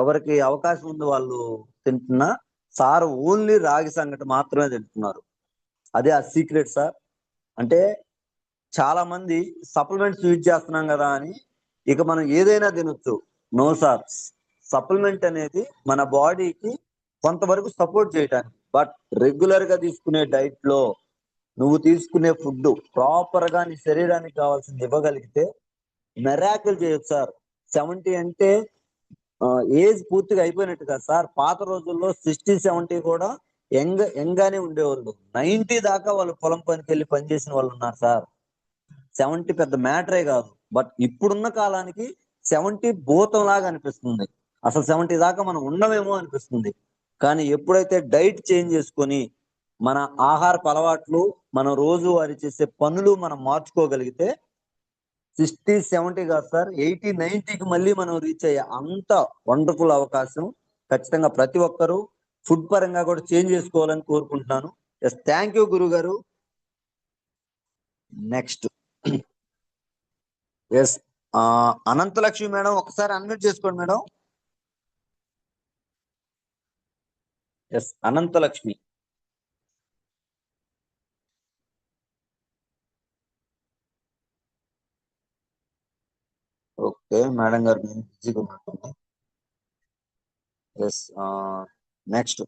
ఎవరికి అవకాశం ఉంది వాళ్ళు తింటున్నా, సార్ ఓన్లీ రాగి సంగటి మాత్రమే తింటున్నారు. అదే ఆ సీక్రెట్ సార్. అంటే చాలా మంది సప్లిమెంట్స్ యూజ్ చేస్తున్నాం కదా అని ఇక మనం ఏదైనా తినొచ్చు. నో సార్, సప్లిమెంట్ అనేది మన బాడీకి కొంతవరకు సపోర్ట్ చేయడానికి, బట్ రెగ్యులర్ గా తీసుకునే డైట్ లో నువ్వు తీసుకునే ఫుడ్ ప్రాపర్ గా నీ శరీరానికి కావాల్సింది ఇవ్వగలిగితే మెరాకిల్ చేయొచ్చు సార్. 70 అంటే ఏజ్ పూర్తిగా అయిపోయినట్టు కదా సార్. పాత రోజుల్లో 60-70 కూడా యంగ్ గానే ఉండేవాళ్ళు. 90 దాకా వాళ్ళు పొలం పనికి వెళ్ళి పనిచేసిన వాళ్ళు ఉన్నారు సార్. 70 పెద్ద మ్యాటరే కాదు. బట్ ఇప్పుడున్న కాలానికి 70 భూతం లాగా అనిపిస్తుంది. అసలు 70 దాకా మనం ఉండమేమో అనిపిస్తుంది. కానీ ఎప్పుడైతే డైట్ చేంజ్ చేసుకొని మన ఆహారపు అలవాట్లు, మనం రోజు వారి చేసే పనులు మనం మార్చుకోగలిగితే 60-70 కాదు సార్, 80-90కి మళ్ళీ మనం రీచ్ అయ్యే అంత వండర్ఫుల్ అవకాశం ఖచ్చితంగా ప్రతి ఒక్కరూ ఫుడ్ పరంగా కూడా చేంజ్ చేసుకోవాలని కోరుకుంటున్నాను. ఎస్, థ్యాంక్ యూ గురువు గారు. నెక్స్ట్ ఎస్, అనంతలక్ష్మి మేడం, ఒకసారి అన్మ్యూట్ చేసుకోండి madam. Yes, Anantalakshmi. Okay madam గారు నేను బిజీగా ఉన్నట్టుంది. Yes. Next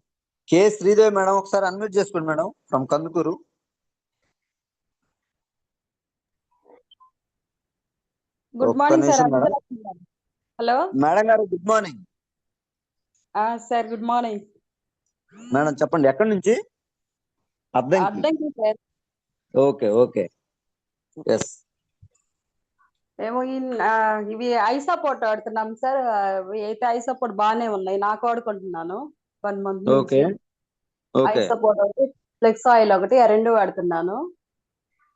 K Sridevi madam, ఒకసారి అన్మ్యూట్ చేసుకోండి మేడం, ఫ్రమ్ కందుకూరు. గుడ్ ఒక్క మార్నింగ్ సార్. నిమిషం మేడం. హలో మేడం గారు good morning. Sir, good morning. Madam చెప్పండి, ఎక్కడి నుంచి? అద్దంకి. అడ్డంకి సార్. Okay okay. ఎస్. మేము ఇవి ఐ సపోర్ట్ వాడుతున్నాం సార్. ఇవి అయితే ఐ సపోర్ట్ బాగానే ఉన్నాయి, నాకు వాడుకుంటున్నాను 1 month ఓకే నుంచి. I okay. సపోర్ట్ ఒకటి, ఫ్లెక్స్ ఆయిల్ ఒకటి, ఆ 2 వాడుతున్నాను.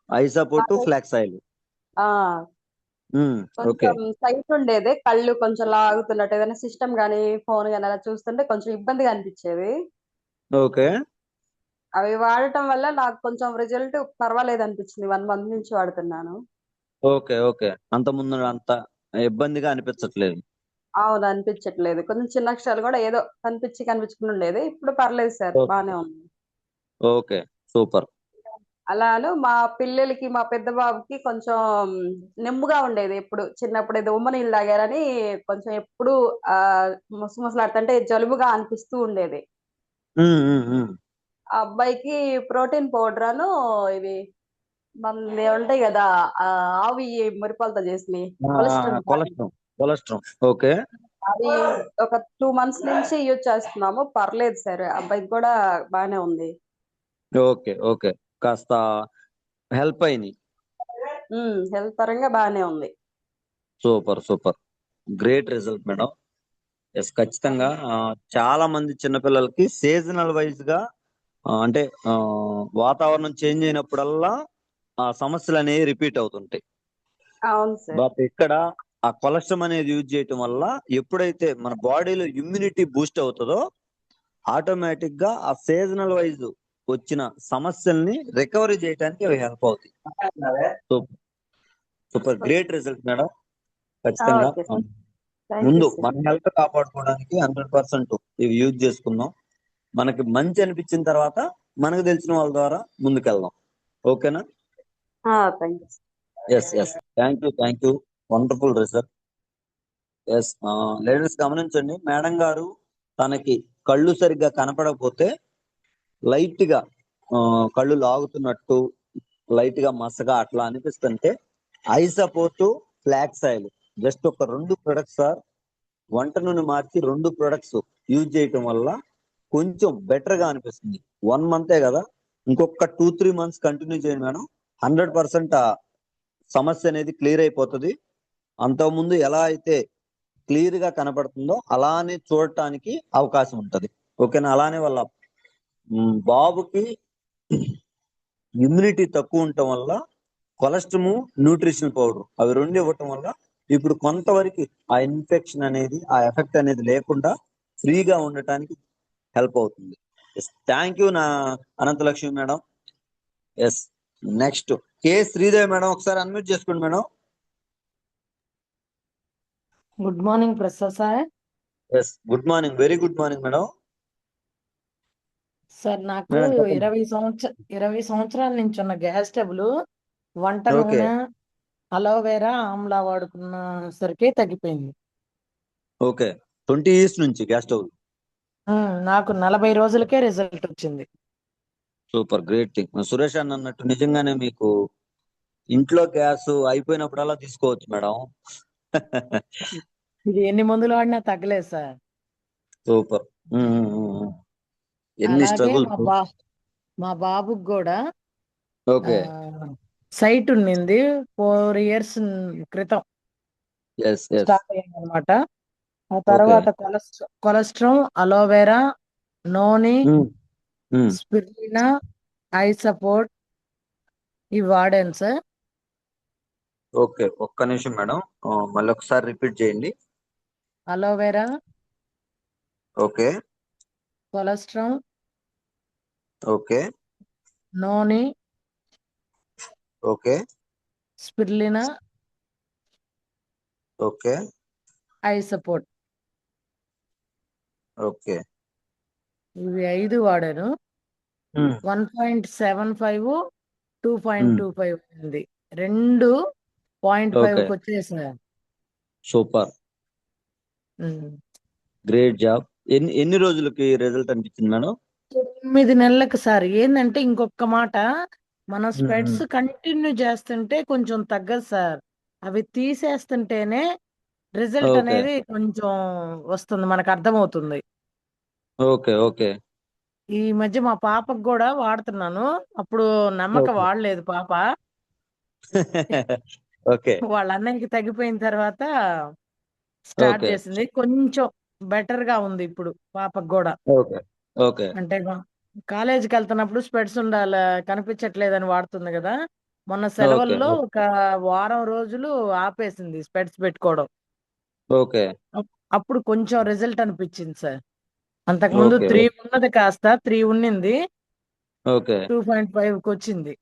ఐ సపోర్ట్ నాకు ఫ్లాక్స్ ఆయిల్. ఆ, ఓకే కొంచెం సైట్ ఉండేది, కళ్ళు కొంచెం లాగుతున్నట్టు, ఏదైనా సిస్టమ్ కానీ ఫోన్ కానీ అలా చూస్తుంటే కొంచెం ఇబ్బందిగా అనిపించేది. ఓకే అవి వాడటం వల్ల నాకు కొంచెం రిజల్ట్ పర్వాలేదు అనిపించింది. 1 month నుంచి వాడుతున్నాను. Okay okay. అంత ముందు అంత ఇబ్బందిగా అనిపించట్లేదు. అవును, అనిపించట్లేదు. కొంచెం చిన్న అక్షరాలు కూడా ఏదో కనిపించకుండా ఉండేది, ఇప్పుడు పర్లేదు సార్, బాగానే ఉంది. Okay super. అలాను మా పిల్లలకి, మా పెద్ద బాబుకి కొంచెం నెమ్ముగా ఉండేది, ఎప్పుడు చిన్నప్పుడు ఏదో ఉమ్మ నీళ్ళు తాగారని కొంచెం ఎప్పుడు ముసలాడుతుంటే జలుబుగా అనిపిస్తూ ఉండేది. ఆ అబ్బాయికి ప్రోటీన్ పౌడర్ అను ఇవి మన ఉంటాయి కదా, ఆవి మురిపాలతో చేసినవి, కొలెస్ట్రాల్ కొలెస్ట్రాల్ కొలెస్ట్రాల్. ఓకే అది ఒక 2 months నుంచి యూజ్ చేస్తున్నాము, పర్లేదు సార్, అబ్బాయికి కూడా బాగానే ఉంది. Okay okay. కాస్త హెల్ప్ అయినాయి. హెల్త్ పరంగా బాగానే ఉంది. Super super. Great result madam. Yes ఖచ్చితంగా. చాలా మంది చిన్నపిల్లలకి సీజనల్ వైజ్ గా అంటే వాతావరణం చేంజ్ అయినప్పుడల్లా ఆ సమస్యలు అనేవి రిపీట్ అవుతుంటాయి. అవును సార్. బట్ ఇక్కడ ఆ కొలెస్ట్రాల్ అనేది యూజ్ చేయటం వల్ల ఎప్పుడైతే మన బాడీలో ఇమ్యూనిటీ బూస్ట్ అవుతుందో ఆటోమేటిక్ గా ఆ సీజనల్ వైజ్ వచ్చిన సమస్యల్ని రికవరీ చేయడానికి అవి హెల్ప్ అవుతాయి. Super great result madam. ఖచ్చితంగా ఓకే సార్, థ్యాంక్ యూ ముందు సార్. మన హెల్త్ కాపాడుకోవడానికి 100% ఇవి యూజ్ చేసుకుందాం. మనకి మంచి అనిపించిన తర్వాత మనకు తెలిసిన వాళ్ళ ద్వారా ముందుకెళ్దాం. ఓకేనా? Thank you. Yes yes. Thank you. Wonderful result. Yes. Ladies గమనించండి, మేడం గారు తనకి కళ్ళు సరిగ్గా కనపడకపోతే లైట్ గా కళ్ళు లాగుతున్నట్టు, లైట్ గా మసగా అట్లా అనిపిస్తుంటే eye support flax oil just ఒక 2 ప్రొడక్ట్స్ సార్, వంట నూనె మార్చి 2 ప్రొడక్ట్స్ యూజ్ చేయటం వల్ల కొంచెం బెటర్ గా అనిపిస్తుంది. 1 month కదా, ఇంకొక 2-3 months కంటిన్యూ చేయండి మేడం. 100% ఆ సమస్య అనేది క్లియర్ అయిపోతుంది. అంతకుముందు ఎలా అయితే క్లియర్ గా కనపడుతుందో అలానే చూడటానికి అవకాశం ఉంటది. ఓకేనా? అలానే వాళ్ళ బాబుకి ఇమ్యూనిటీ తక్కువ ఉండటం వల్ల కొలెస్ట్రాల్, న్యూట్రిషన్ పౌడర్ అవి 2 ఇవ్వటం వల్ల ఇప్పుడు కొంతవరకు ఆ ఇన్ఫెక్షన్ అనేది, ఆ ఎఫెక్ట్ అనేది లేకుండా ఫ్రీగా ఉండటానికి హెల్ప్ అవుతుంది. థ్యాంక్ యూ నా Anantalakshmi madam. Yes. Next K Sridevi madam, ఒకసారి అన్మ్యూట్ చేసుకోండి madam. Good morning Prasad sir. Yes good morning, very good morning madam. Sir, నాకు మేడం చెప్పండి. 20 సంవత్సరాల నుంచి ఉన్న గ్యాస్ ట్రబుల్, వంట ఓకే నూనె, అలోవెరా, ఆమ్లా వాడుకున్న సరికే తగ్గిపోయింది. ఓకే. 20 years నుంచి గ్యాస్ స్టవ్. నాకు 40 రోజులకే రిజల్ట్ వచ్చింది. Super great thing. సురేష్ అన్న అన్నట్టు నిజంగానే మీకు ఇంట్లో గ్యాస్ అయిపోయినప్పుడల్లా తీసుకోవచ్చు మేడం. ఇది ఎన్ని మందులు వాడినా తగ్గలేదు సార్. సూపర్. ఎన్ని అలాగే స్ట్రగుల్స్. మా బాబుకి కూడా ఓకే. సైట్ ఉండింది 4 years క్రితం ఎస్ ఎస్. స్టార్ట్ అయింది అనమాట. ఆ తర్వాత cholesterol, aloe vera, noni, spirulina, eye support ఇవి వాడాను సార్. ఓకే ఒక్క నిమిషం మేడం, మళ్ళీ ఒకసారి రిపీట్ చేయండి. Aloe vera, okay cholesterol, okay noni, okay spirulina, okay eye support okay. ఇవి 5 వాడాను. 1.75, 2.25 ఉంది. 2.5 వచ్చేసాయి. Super, um. Great job. ఎన్ని రోజులకి రిజల్ట్ అనిపించింది మేడం? 9 నెలలకు సార్. ఏందంటే ఇంకొక మాట, మనం ఉమ్, స్పెడ్స్ ఉమ్. కంటిన్యూ చేస్తుంటే కొంచెం తగ్గదు సార్. అవి తీసేస్తుంటేనే రిజల్ట్ ఓకే అనేది కొంచెం వస్తుంది, మనకు అర్థమవుతుంది. ఓకే ఓకే ఈ మధ్య మా పాపకు కూడా వాడుతున్నాను. అప్పుడు నమ్మక ఓకే వాడలేదు పాప. ఓకే వాళ్ళ అన్నయ్యకి తగ్గిపోయిన తర్వాత స్టార్ట్ ఓకే చేసింది. కొంచెం బెటర్ గా ఉంది ఇప్పుడు పాపకు కూడా. ఓకే ఓకే అంటే కాలేజీకి వెళ్తున్నప్పుడు స్పెడ్స్ ఉండాలి, కనిపించట్లేదని వాడుతుంది కదా. మొన్న ఓకే సెలవుల్లో ఒక వారం రోజులు ఆపేసింది స్పెడ్స్ పెట్టుకోవడం. ఓకే అప్పుడు కొంచెం రిజల్ట్ అనిపించింది సార్. అంతకుముందు ఓకే 3 ఉన్నది కాస్త 3 ఉండింది, ఓకే 2.5కి వచ్చింది.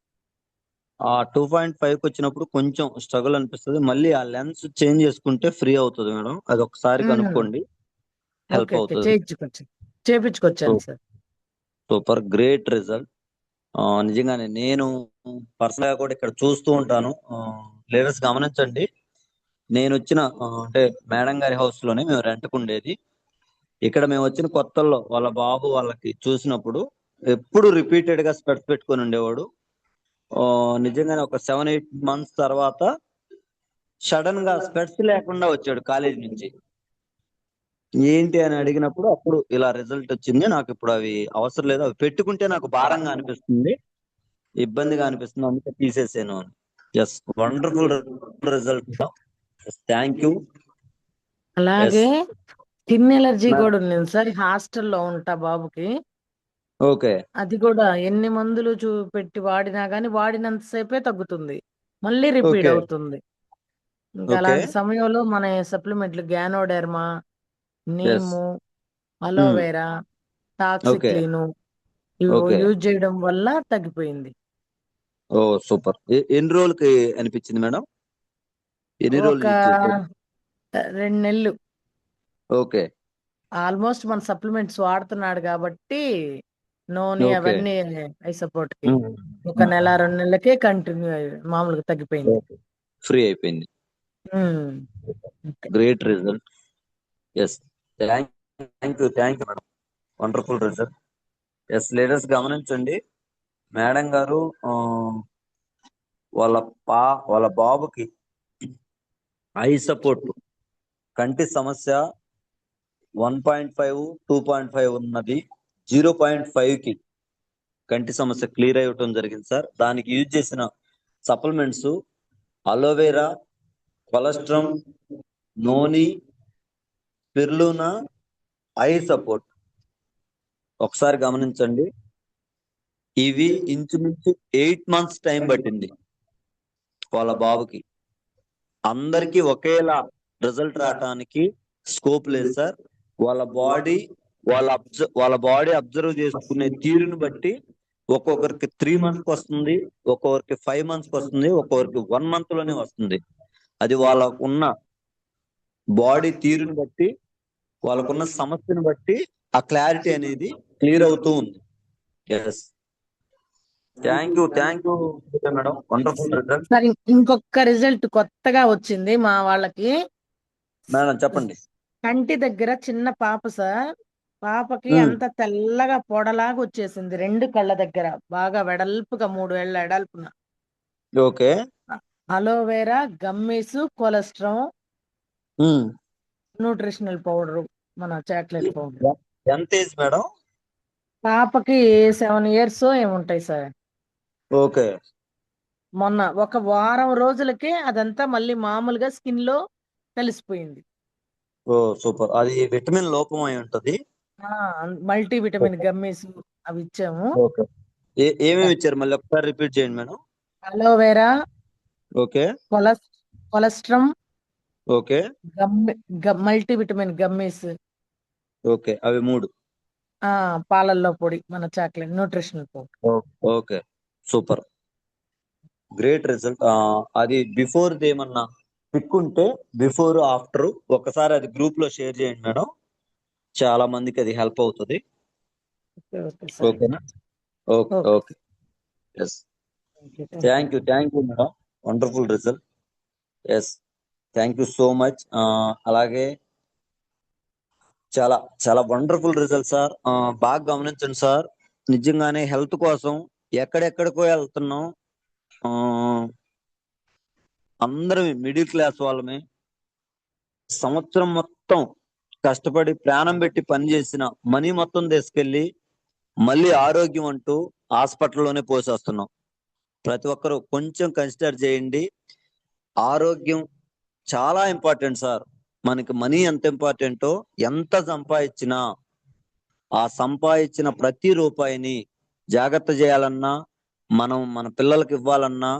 ఆ 2.5కి వచ్చినప్పుడు కొంచెం స్ట్రగుల్ అనిపిస్తుంది. మళ్ళీ ఆ లెన్స్ చేంజ్ చేసుకుంటే ఫ్రీ అవుతుంది మేడం. అది ఒకసారి ఉమ్, కనుక్కోండి, హెల్ప్ ఓకే ఓకే, అవుతుంది. చేపించుకొచ్చాను సార్. Super, great result. నిజంగానే నేను పర్సనల్ గా కూడా ఇక్కడ చూస్తూ ఉంటాను. లేడీస్ గమనించండి, నేను వచ్చిన అంటే మేడం గారి హౌస్ లోనే మేము రెంట్కు ఉండేది. ఇక్కడ మేము వచ్చిన కొత్తల్లో వాళ్ళ బాబు వాళ్ళకి చూసినప్పుడు ఎప్పుడు రిపీటెడ్ గా స్పెట్స్ పెట్టుకొని ఉండేవాడు. నిజంగానే ఒక 7-8 మంత్స్ తర్వాత సడన్ గా స్పెట్స్ లేకుండా వచ్చాడు కాలేజ్ నుంచి. ఏంటి అని అడిగినప్పుడు అప్పుడు ఇలా రిజల్ట్ వచ్చింది, నాకు ఇప్పుడు అవి అవసరం లేదు, అవి పెట్టుకుంటే నాకు భారంగా అనిపిస్తుంది, ఇబ్బందిగా అనిపిస్తుంది, అందుకే తీసేసాను అని. Yes, wonderful result. Thank you. Yes అలాగే స్కిన్ ఎలర్జీ కూడా ఉంది సార్. హాస్టల్లో ఉంటా బాబుకి. ఓకే అది కూడా ఎన్ని మందులు పెట్టి వాడినా గానీ వాడినంతసేపే తగ్గుతుంది, మళ్ళీ రిపీట్ ఓకే అవుతుంది. ఇంకా ఓకే అలాంటి సమయంలో మన సప్లిమెంట్లు గ్యానోడెర్మా, ఎస్ నీము, అలోవెరా, ఓకే టాక్సిక్లీను ఇవి ఓకే యూజ్ చేయడం వల్ల తగ్గిపోయింది. ఓ సూపర్. ఎన్ని రోజులకి అనిపించింది మేడం? ఎన్ని ఒక రోజులు యూజ్ చేశారు? 2 నెలలు. ఓకే ఆల్మోస్ట్ మన సప్లిమెంట్స్ వాడుతున్నాడు కాబట్టి నూనె ఓకే అవన్నీ ఐ సపోర్ట్ కి ఒక నెల 2 నెలలకే కంటిన్యూ మామూలుగా తగ్గిపోయింది. ఓకే, ఫ్రీ అయిపోయింది. Um. Okay. Great result. Yes, thank you madam, wonderful result. Yes, ladies గమనించండి, మేడం గారు వాళ్ళ వాళ్ళ బాబుకి ఐ సపోర్ట్, కంటి సమస్య 1.5 2.5 ఉన్నది, 0.5కి కంటి సమస్య క్లియర్ అయ్యటం జరిగింది సార్. దానికి యూజ్ చేసిన supplements aloe vera, colostrum, noni, spirulina, eye support. ఒకసారి గమనించండి, ఇవి ఇంచుమించు 8 మంత్స్ టైం పట్టింది వాళ్ళ బాబుకి. అందరికీ ఒకేలా రిజల్ట్ రావడానికి స్కోప్ లేదు సార్. వాళ్ళ బాడీ వాళ్ళ బాడీ అబ్జర్వ్ చేసుకునే తీరుని బట్టి ఒక్కొక్కరికి 3 మంత్స్కి వస్తుంది, ఒక్కొక్కరికి 5 మంత్స్కి వస్తుంది, ఒక్కొక్కరికి 1 మంత్ లోనే వస్తుంది. అది వాళ్ళకున్న బాడీ తీరుని బట్టి, వాళ్ళకున్న సమస్యను బట్టి ఆ క్లారిటీ అనేది క్లియర్ అవుతూ ఉంది. Yes, thank you madam, wonderful result. సరే, ఇంకొక రిజల్ట్ కొత్తగా వచ్చింది మా వాళ్ళకి. మేడం చెప్పండి. కంటి దగ్గర చిన్న పాప సార్. పాపకి అంత తెల్లగా పొడలాగా వచ్చేసింది 2 కళ్ళ దగ్గర, బాగా వెడల్పుగా 3 ఏళ్ల వెడల్పున. Okay aloe vera, gummies, cholesterol, nutritional powder, మన చాక్లెట్ పౌడర్. ఎంత ఏజ్ మేడం? పాపకి 7 ఇయర్స్ ఏముంటాయి సార్. ఓకే మొన్న ఒక వారం రోజులకే అదంతా మళ్ళీ మామూలుగా స్కిన్ లో కలిసిపోయింది. ఓ సూపర్, అది విటమిన్ లోపం అయి ఉంటది. మల్టీ విటమిన్ గమ్మీస్ అవి ఇచ్చాము. ఓకే, ఏమేమి ఇచ్చారు మళ్ళీ ఒకసారి రిపీట్ చేయండి madam. Aloe vera, okay colostrum, okay multi vitamin gummies, okay, అవి 3. పాలల్లో పొడి, మన chocolate nutritional powder. Okay super, great result. అది బిఫోర్ ఏమన్నా పిక్ ఉంటే బిఫోర్ ఆఫ్టర్ ఒకసారి అది గ్రూప్ లో షేర్ చేయండి మేడం, చాలా మందికి అది హెల్ప్ అవుతుంది. ఓకేనా? Okay okay, yes, thank you madam, wonderful result. Yes, thank you so much. అలాగే చాలా చాలా వండర్ఫుల్ రిజల్ట్ సార్. బాగా గమనించండి సార్. నిజంగానే హెల్త్ కోసం ఎక్కడెక్కడికో వెళ్తున్నాం. ఆ, అందరం మిడిల్ క్లాస్ వాళ్ళమే. సంవత్సరం మొత్తం కష్టపడి ప్రాణం పెట్టి పని చేసిన మనీ మొత్తం తీసుకెళ్లి మళ్ళీ ఆరోగ్యం అంటూ హాస్పిటల్లోనే పోసేస్తున్నాం. ప్రతి ఒక్కరూ కొంచెం కన్సిడర్ చేయండి. ఆరోగ్యం చాలా ఇంపార్టెంట్ సార్. మనకి మనీ ఎంత ఇంపార్టెంటో, ఎంత సంపాదించినా ఆ సంపాదించిన ప్రతి రూపాయిని జాగ్రత్త చేయాలన్నా, మనం మన పిల్లలకి ఇవ్వాలన్నా,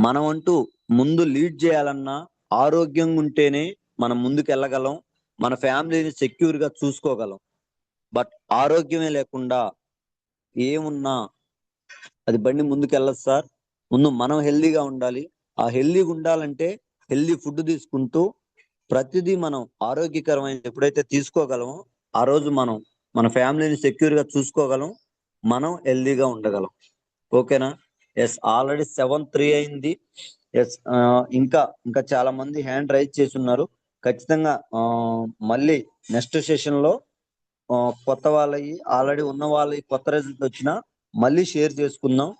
మనం అంటూ ముందు లీడ్ చేయాలన్నా ఆరోగ్యంగా ఉంటేనే మనం ముందుకు వెళ్ళగలం, మన ఫ్యామిలీని సెక్యూర్ గా చూసుకోగలం. బట్ ఆరోగ్యమే లేకుండా ఏమున్నా అది బండి ముందుకు వెళ్ళదు సార్. ముందు మనం హెల్దీగా ఉండాలి. ఆ హెల్దీగా ఉండాలంటే హెల్దీ ఫుడ్ తీసుకుంటూ ప్రతిదీ మనం ఆరోగ్యకరమైన ఎప్పుడైతే తీసుకోగలమో ఆ రోజు మనం మన ఫ్యామిలీని సెక్యూర్ గా చూసుకోగలం, మనం హెల్దీగా ఉండగలం. ఓకేనా? ఎస్, ఆల్రెడీ 7:03 అయింది. ఎస్, ఇంకా ఇంకా చాలా మంది హ్యాండ్ రైజ్ చేసి ఉన్నారు. ఖచ్చితంగా మళ్ళీ నెక్స్ట్ సెషన్ లో కొత్త వాళ్ళవి ఆల్రెడీ ఉన్న వాళ్ళవి కొత్త రిజల్ట్ వచ్చినా మళ్ళీ షేర్ చేసుకుందాం.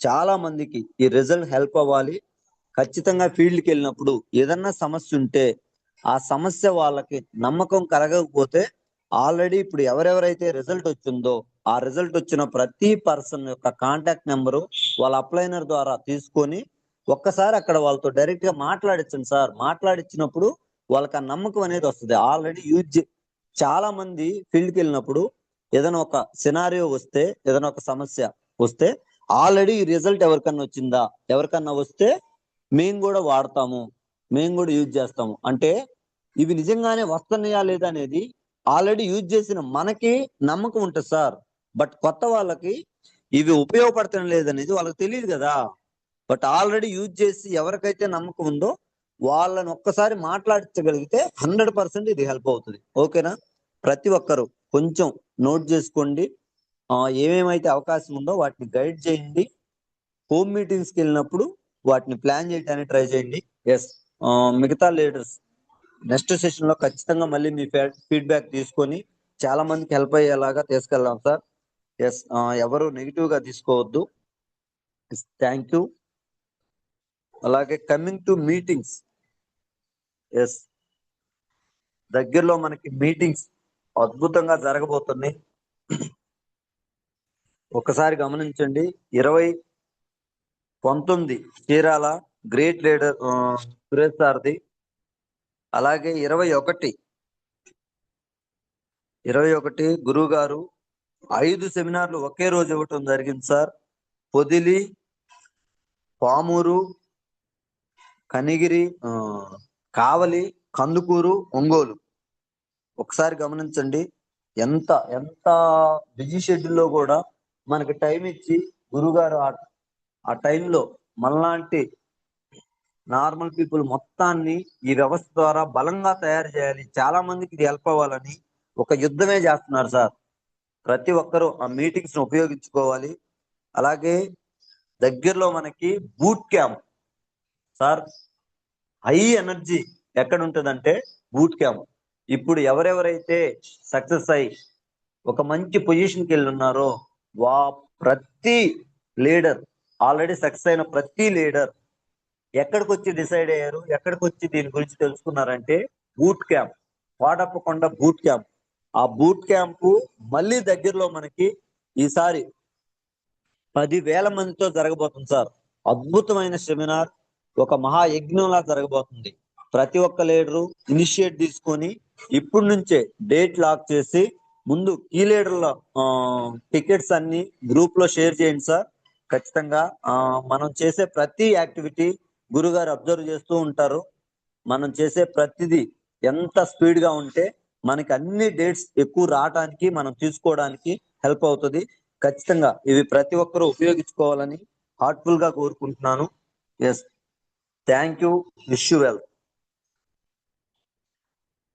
చాలా మందికి ఈ రిజల్ట్ హెల్ప్ అవ్వాలి. ఖచ్చితంగా ఫీల్డ్కి వెళ్ళినప్పుడు ఏదన్నా సమస్య ఉంటే ఆ సమస్య వాళ్ళకి నమ్మకం కలగకపోతే ఆల్రెడీ ఇప్పుడు ఎవరెవరైతే రిజల్ట్ వచ్చిందో ఆ రిజల్ట్ వచ్చిన ప్రతి పర్సన్ యొక్క కాంటాక్ట్ నెంబరు వాళ్ళ అప్లైనర్ ద్వారా తీసుకొని ఒక్కసారి అక్కడ వాళ్ళతో డైరెక్ట్ గా మాట్లాడించండి సార్. మాట్లాడించినప్పుడు వాళ్ళకి ఆ నమ్మకం అనేది వస్తుంది. ఆల్రెడీ చాలా మంది ఫీల్డ్కి వెళ్ళినప్పుడు ఏదైనా ఒక సినారియో వస్తే, ఏదైనా ఒక సమస్య వస్తే ఆల్రెడీ ఈ రిజల్ట్ ఎవరికన్నా వచ్చిందా, ఎవరికన్నా వస్తే మేము కూడా వాడతాము, మేము కూడా యూజ్ చేస్తాము అంటే ఇవి నిజంగానే వస్తున్నాయా లేదా అనేది ఆల్రెడీ యూజ్ చేసిన మనకి నమ్మకం ఉంటుంది సార్. బట్ కొత్త వాళ్ళకి ఇవి ఉపయోగపడటం లేదనేది వాళ్ళకి తెలియదు కదా. బట్ ఆల్రెడీ యూజ్ చేసి ఎవరికైతే నమ్మకం ఉందో వాళ్ళని ఒక్కసారి మాట్లాడించగలిగితే 100% ఇది హెల్ప్ అవుతుంది. ఓకేనా? ప్రతి ఒక్కరు కొంచెం నోట్ చేసుకోండి. ఏమేమైతే అవకాశం ఉందో వాటిని గైడ్ చేయండి. హోమ్ మీటింగ్స్కి వెళ్ళినప్పుడు వాటిని ప్లాన్ చేయడానికి ట్రై చేయండి. ఎస్, మిగతా లీడర్స్ నెక్స్ట్ సెషన్ లో ఖచ్చితంగా మళ్ళీ మీ ఫీడ్బ్యాక్ తీసుకొని చాలా మందికి హెల్ప్ అయ్యేలాగా తీసుకెళ్దాం సార్. ఎస్, ఎవరు నెగిటివ్ గా తీసుకోవద్దు. Thank you. అలాగే కమింగ్ టు మీటింగ్స్, ఎస్, దగ్గరలో మనకి మీటింగ్స్ అద్భుతంగా జరగబోతున్నాయి. ఒకసారి గమనించండి. 20-19 చీరాల గ్రేట్ లీడర్ సురేష్ సార్ది. అలాగే 21 గురువు గారు 5 సెమినార్లు ఒకే రోజు ఇవ్వటం జరిగింది సార్. పొదిలి, పామూరు, కనిగిరి, కావలి, కందుకూరు, ఒంగోలు. ఒకసారి గమనించండి. ఎంత ఎంత బిజీ షెడ్యూల్లో కూడా మనకి టైం ఇచ్చి గురుగారు ఆ టైంలో మనలాంటి నార్మల్ పీపుల్ మొత్తాన్ని ఈ వ్యవస్థ ద్వారా బలంగా తయారు చేయాలి, చాలా మందికి ఇది హెల్ప్ అవ్వాలని ఒక యుద్ధమే చేస్తున్నారు సార్. ప్రతి ఒక్కరూ ఆ మీటింగ్స్ ను ఉపయోగించుకోవాలి. అలాగే దగ్గరలో మనకి boot camp sir. High energy ఎక్కడ ఉంటుందంటే బూట్ క్యాంప్. ఇప్పుడు ఎవరెవరైతే సక్సెస్ అయ్యి ఒక మంచి పొజిషన్కి వెళ్ళి ఉన్నారో ప్రతి లీడర్, ఆల్రెడీ సక్సెస్ అయిన ప్రతి లీడర్ ఎక్కడికి వచ్చి డిసైడ్ అయ్యారు, ఎక్కడికి వచ్చి దీని గురించి తెలుసుకున్నారంటే బూట్ క్యాంప్, వాడప్పకొండ బూట్ క్యాంప్. ఆ బూట్ క్యాంపు మళ్ళీ దగ్గరలో మనకి ఈసారి 10,000 మందితో జరగబోతుంది సార్. అద్భుతమైన సెమినార్, ఒక మహాయజ్ఞంలా జరగబోతుంది. ప్రతి ఒక్క లీడరు ఇనిషియేట్ తీసుకొని ఇప్పుడు నుంచే డేట్ లాక్ చేసి ముందు కీ లీడర్ల టికెట్స్ అన్ని గ్రూప్ లో షేర్ చేయండి సార్. ఖచ్చితంగా మనం చేసే ప్రతి యాక్టివిటీ గురుగారు అబ్జర్వ్ చేస్తూ ఉంటారు. మనం చేసే ప్రతిదీ ఎంత స్పీడ్ గా ఉంటే మనకి అన్ని డేట్స్ ఎక్కువ రావడానికి, మనం తీసుకోవడానికి హెల్ప్ అవుతుంది. ఖచ్చితంగా ఇవి ప్రతి ఒక్కరూ ఉపయోగించుకోవాలని హార్ట్ఫుల్ గా కోరుకుంటున్నాను. Yes, thank you. Wish you well.